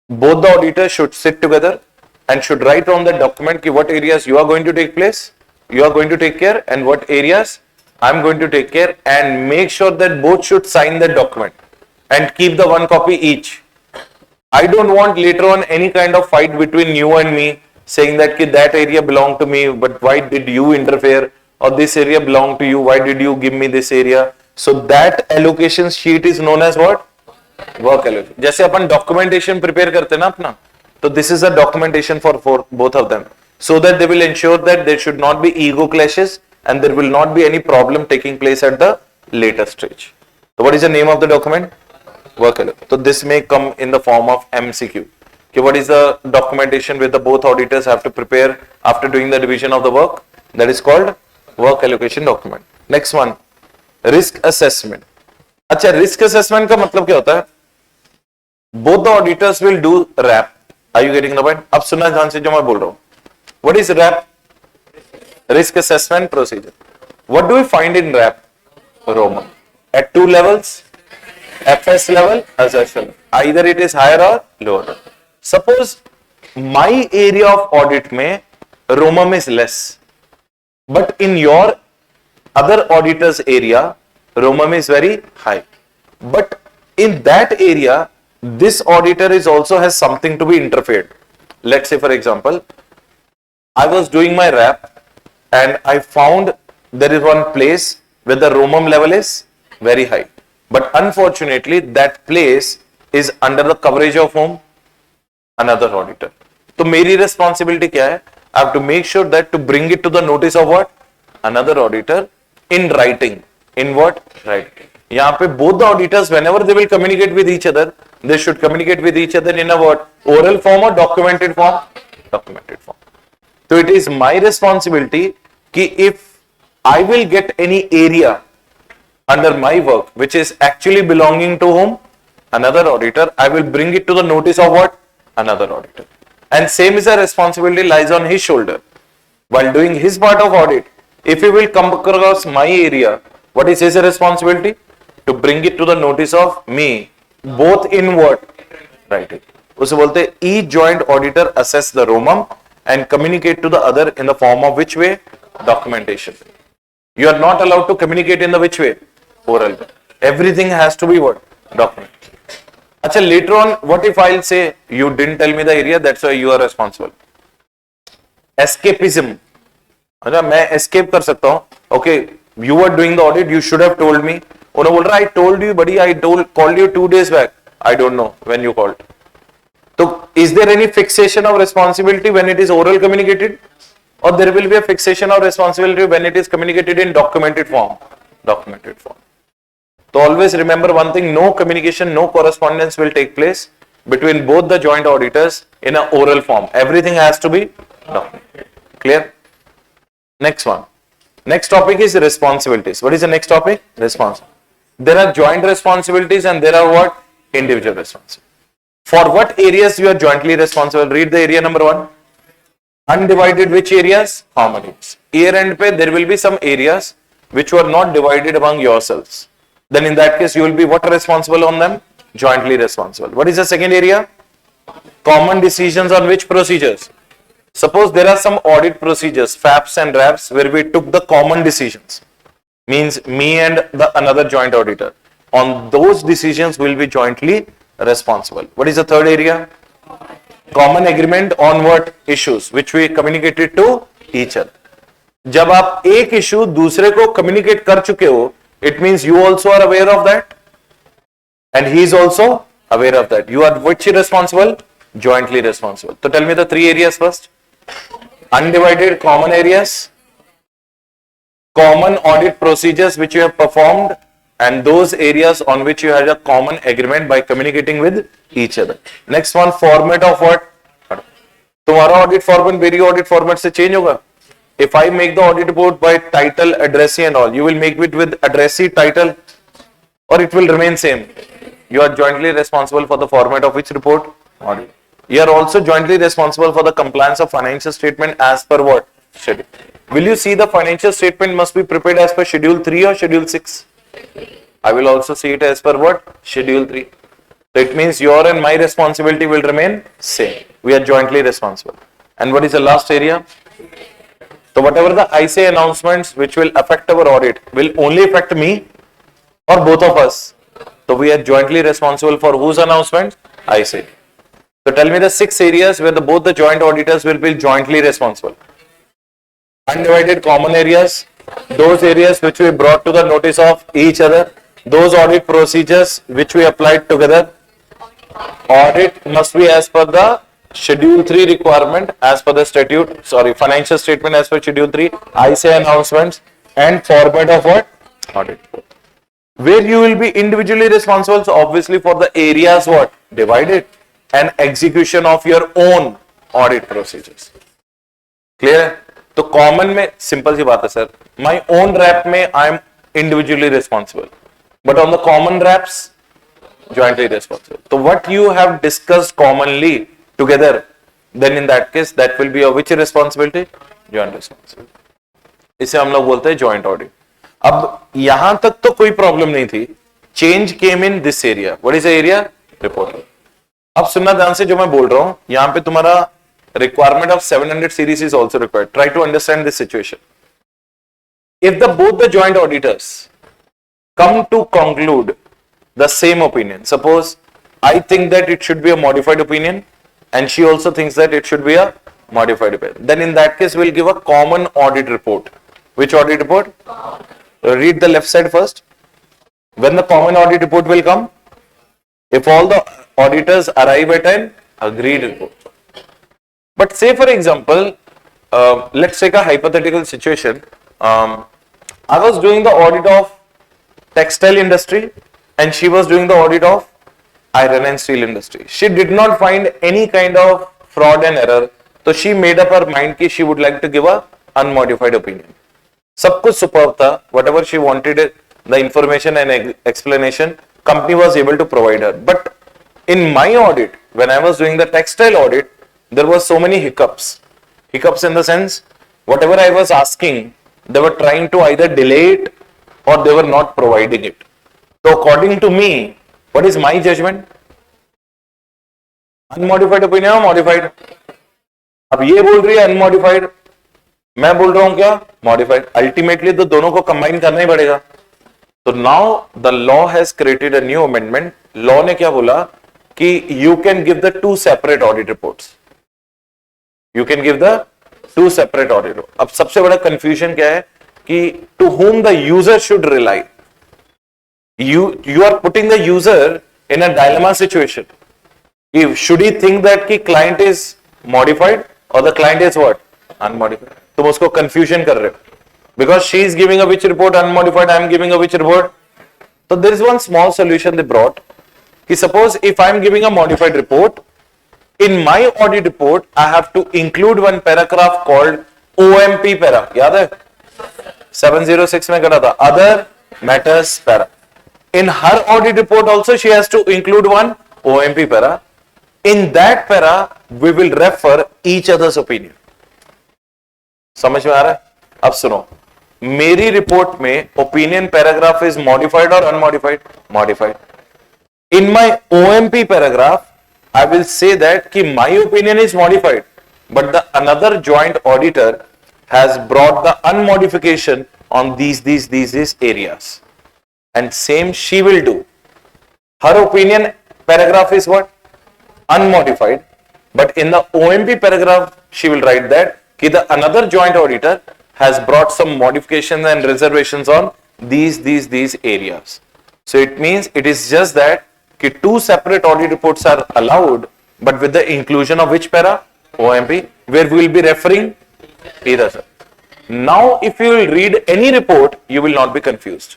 Both the auditors should sit together and should write on the document ki what areas you are going to take place, you are going to take care, and what areas I am going to take care, and make sure that both should sign the document and keep the one copy each. I don't want later on any kind of fight between you and me saying that ki that area belonged to me, but why did you interfere, or this area belonged to you, why did you give me this area? So that allocation sheet is known as what? Work allocation. जैसे अपन documentation prepare करते हैं ना अपना, तो this is a documentation for both of them, so that they will ensure that there should not be ego clashes and there will not be any problem taking place at the later stage. तो what is the name of the document? Work allocation. तो this may come in the form of MCQ कि what is the documentation with the both auditors have to prepare after doing the division of the work, that is called work allocation document. Next one, risk assessment. अच्छा, risk assessment का मतलब क्या होता है? Both the auditors will do RAP. Are you getting the point? अब सुनना ध्यान से जो मैं बोल रहा हूं. What is RAP? Risk assessment procedure. What do we find in RAP? Roman at 2 levels, FS level, SS level. Either it is higher or lower. Suppose my area of audit में Romum is less, but in your other auditor's area, Romum is very high. But in that area, this auditor is also has something to be interfered. Let's say, for example, I was doing my RAP and I found there is one place where the Romum level is very high. But unfortunately, that place is under the coverage of whom? Another auditor. So, मेरी responsibility क्या है? I have to make sure that to bring it to the notice of what? Another auditor in writing. In what? Writing. यहाँ पे both the auditors, whenever they will communicate with each other, they should communicate with each other in a what? Oral form or documented form? Documented form. So it is my responsibility कि if I will get any area under my work which is actually belonging to whom? Another auditor, I will bring it to the notice of what? Another auditor. And same is the responsibility lies on his shoulder. While doing his part of audit, if he will come across my area, what is his responsibility? To bring it to the notice of me, both in what? Writing. उसे बोलते हैं each joint auditor assess the ROMM and communicate to the other in the form of which way? Documentation. You are not allowed to communicate in the which way? Oral. Everything has to be what? Document. Acha, later on, what if I'll say, you didn't tell me the area, that's why you are responsible. Escapism. अच्छा, मैं escape कर सकता हूँ. Okay, you were doing the audit, you should have told me. उन्होंने बोल रहा, I told you, buddy, called you 2 days back. I don't know when you called. So, is there any fixation of responsibility when it is oral communicated? Or there will be a fixation of responsibility when it is communicated in documented form? Documented form. So, always remember one thing, no communication, no correspondence will take place between both the joint auditors in an oral form. Everything has to be documented. Clear? Next one. Next topic is responsibilities. What is the next topic? Responsibility. There are joint responsibilities and there are what? Individual responsibilities. For what areas you are jointly responsible? Read the area number 1. Undivided which areas? Common areas. Year end pe there will be some areas which were not divided among yourselves. Then in that case you will be what responsible on them? Jointly responsible. What is the second area? Common decisions on which procedures? Suppose there are some audit procedures, FAPs and RAPs, where we took the common decisions. Means me and the another joint auditor. On those decisions we will be jointly responsible. What is the third area? Common agreement on what issues which we communicated to each other. जब आप एक issue दूसरे को communicate कर चुके हो, it means you also are aware of that and he is also aware of that. You are which responsible? Jointly responsible. So tell me the 3 areas first. Undivided common areas, common audit procedures which you have performed, and those areas on which you had a common agreement by communicating with each other. Next one, format of what? तुम्हारा audit format मेरी audit format से change होगा. If I make the audit report by title, addressee and all, you will make it with addressee, title, or it will remain same. You are jointly responsible for the format of which report? Audit. You are also jointly responsible for the compliance of financial statement as per what? Schedule. Will you see the financial statement must be prepared as per schedule 3 or schedule 6? I will also see it as per what? Schedule 3. So it means your and my responsibility will remain same. We are jointly responsible. And what is the last area? So whatever the ICA announcements which will affect our audit will only affect me or both of us. So we are jointly responsible for whose announcement? ICA. So tell me the 6 areas where both the joint auditors will be jointly responsible. Undivided common areas, those areas which we brought to the notice of each other, those audit procedures which we applied together. Audit must be as per the schedule 3 requirement, as per the statute, financial statement as per schedule 3, ICA announcements, and format of what? Audit. Where you will be individually responsible, so obviously for the areas what? Divided, and execution of your own audit procedures. Clear? तो common में simple सी बात है sir, my own RAP में I am individually responsible, but on the common RAPs jointly responsible. So what you have discussed commonly together, then in that case that will be a which responsibility? Joint responsibility. इसे हम लोग बोलते हैं joint audit. अब यहां तक तो कोई प्रॉब्लम नहीं थी. Change came in this area. What is the area? Reporting. अब सुनना ध्यान से जो मैं बोल रहा हूं, यहां पे तुम्हारा requirement of 700 series is also required. Try to understand this situation. If both the joint auditors come to conclude the same opinion, suppose I think that it should be a modified opinion and she also thinks that it should be a modified opinion, then in that case we'll give a common audit report. Which audit report? Read the left side first. When the common audit report will come? If all the auditors arrive at an agreed report. But say for example, let's take a hypothetical situation. I was doing the audit of textile industry and she was doing the audit of iron and steel industry. She did not find any kind of fraud and error. So she made up her mind that she would like to give a unmodified opinion. सब कुछ superb था. Whatever she wanted, the information and explanation, company was able to provide her. But in my audit, when I was doing the textile audit, there were so many hiccups. Hiccups in the sense, whatever I was asking, they were trying to either delay it or they were not providing it. So according to me, what is my judgment? Unmodified opinion और modified. अब ये बोल रही है unmodified, मैं बोल रहा हूं क्या मॉडिफाइड, अल्टीमेटली तो दोनों को कंबाइन करना ही पड़ेगा। तो now the law has created a new amendment. Law ने क्या बोला कि you can give the two separate audit reports, you can give the two separate audit. अब सबसे बड़ा कंफ्यूजन क्या है कि to whom the user should rely. You are putting the user in a dilemma situation. Should he think that कि client is modified or the client is what? Unmodified. तुम उसको confusion कर रहे हो because she is giving a which report unmodified, I am giving a which report. So there is one small solution they brought कि suppose if I am giving a modified report, in my audit report I have to include one paragraph called OMP para. याद है 706 में करा था, other matters para. In her audit report also she has to include one OMP para. In that para we will refer each other's opinion. समझ में आ रहा है? अब सुनो, मेरी रिपोर्ट में ओपिनियन पैराग्राफ इज मॉडिफाइड और unmodified? Modified. In my OMP paragraph I will say that कि my opinion is modified, but the another joint auditor has brought the unmodification on these areas, and same she will do. Her opinion paragraph is what? Unmodified, but in the OMP paragraph she will write that कि the another joint auditor has brought some modifications and reservations on these areas. So it means it is just that कि two separate audit reports are allowed, but with the inclusion of which para? OMP, where we will be referring either. Now if you will read any report, you will not be confused.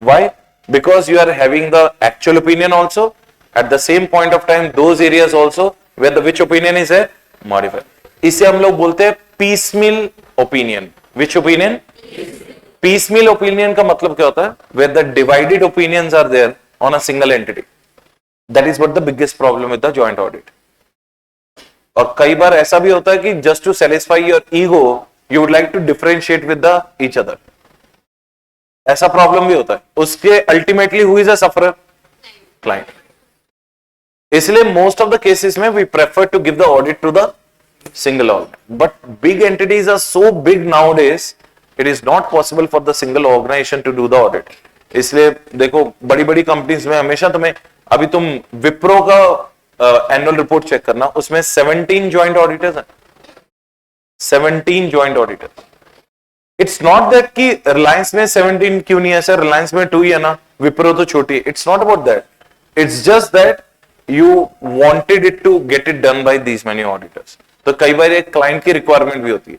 Why? Because you are having the actual opinion also, at the same point of time those areas also where the which opinion is a modified. इसे हम लोग बोलते हैं piecemeal opinion. Which opinion? Piecemeal opinion का मतलब क्या होता है? Where the divided opinions are there on a single entity. That is what the biggest problem with the joint audit. और कई बार ऐसा भी होता है कि just to satisfy your ego, you would like to differentiate with the each other. ऐसा problem भी होता है. उसके ultimately who is a sufferer? Client. इसलिए most of the cases में we prefer to give the audit to the single audit. But big entities are so big nowadays, it is not possible for the single organization to do the audit. इसलिए देखो बड़ी बड़ी companies में हमेशा तुम्हें, अभी तुम विप्रो का एनुअल रिपोर्ट चेक करना, उसमें 17 ज्वाइंट ऑडिटर्स हैं. 17 joint auditors. It's not that कि रिलायंस में 17 क्यों नहीं है सर, रिलायंस में 2 ही है ना, विप्रो तो छोटी है. It's not about that. It's just that you wanted it to get it done by these many auditors. तो कई बार एक क्लाइंट की रिक्वायरमेंट भी होती है.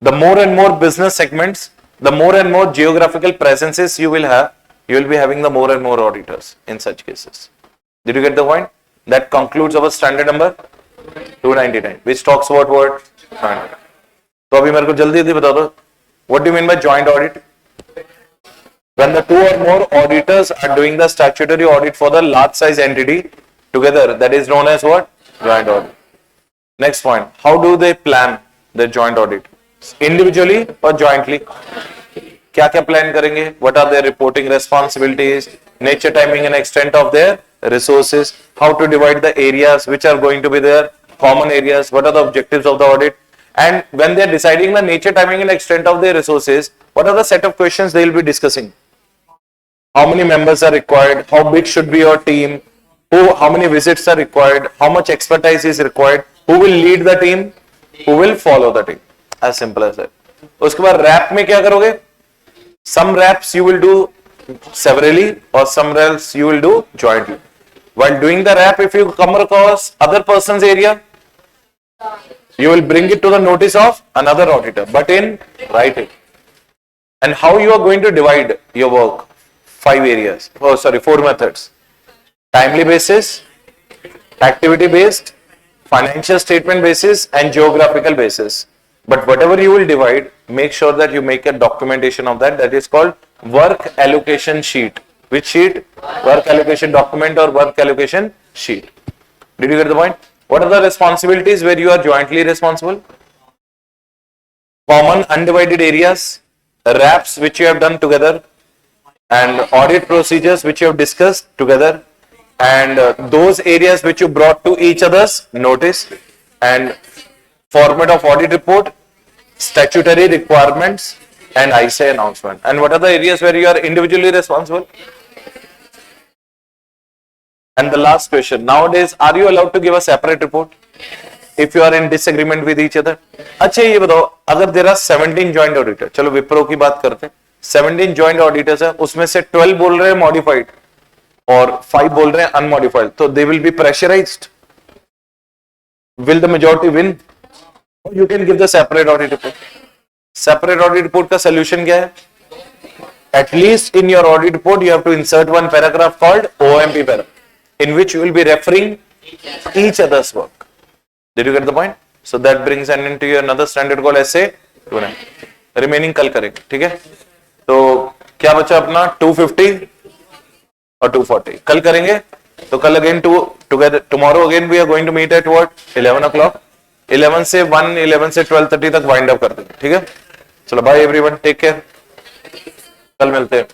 The more and more business segments, the more and more geographical presences you will have, you will be having the more and more auditors in such cases. Did you get the point? That concludes our standard number 299, which talks about what? तो अभी मेरे को जल्दी जल्दी बता दो, what do you mean by joint audit? When the two or more auditors are doing the statutory audit for the large size entity together, that is known as what? Joint audit. Next point, how do they plan their joint audit? Individually or jointly? क्या क्या plan करेंगे? What are their reporting responsibilities, nature, timing and extent of their resources, how to divide the areas which are going to be their common areas, what are the objectives of the audit, and when they are deciding the nature, timing and extent of their resources, what are the set of questions they will be discussing? How many members are required, how big should be your team, how many visits are required, how much expertise is required, who will lead the team, who will follow the team. As simple as that. उसके बाद rap में क्या करोगे? Some raps you will do severally or some raps you will do jointly. While doing the rap, if you come across other person's area, you will bring it to the notice of another auditor, but in writing. And how you are going to divide your work? 5 areas. 4 methods. Timely basis, activity based, financial statement basis and geographical basis. But whatever you will divide, make sure that you make a documentation of that. That is called work allocation sheet. Which sheet? Work allocation document or work allocation sheet. Did you get the point? What are the responsibilities where you are jointly responsible? Common undivided areas, RAPs which you have done together, and audit procedures which you have discussed together, and those areas which you brought to each other's notice, and format of audit report, statutory requirements, and ISA announcement. And what are the areas where you are individually responsible? And the last question, nowadays, are you allowed to give a separate report if you are in disagreement with each other? अच्छा ये बताओ, अगर there are 17 joint auditor, चलो विप्रो की बात करते हैं, 17 joint auditors है, उसमें से 12 बोल रहे हैं modified और 5 बोल रहे हैं unmodified, तो they will be pressurized. Will the majority win? Or you can give the separate audit report. Separate audit report का solution क्या है? At least in your audit report, you have to insert one paragraph called OMP paragraph, in which you will be referring each other's work. Did you get the point? So that brings an end to your another standard called SA 29. Remaining कल करेंगे, ठीक है? तो क्या बचा अपना 250 और 240 कल करेंगे. तो कल again together tomorrow again we are going to meet at what 11 o'clock. 11 से 1, 11 से 12:30 तक वाइंड अप कर देंगे, ठीक है? चलो बाय एवरीवन, टेक केयर, कल मिलते हैं.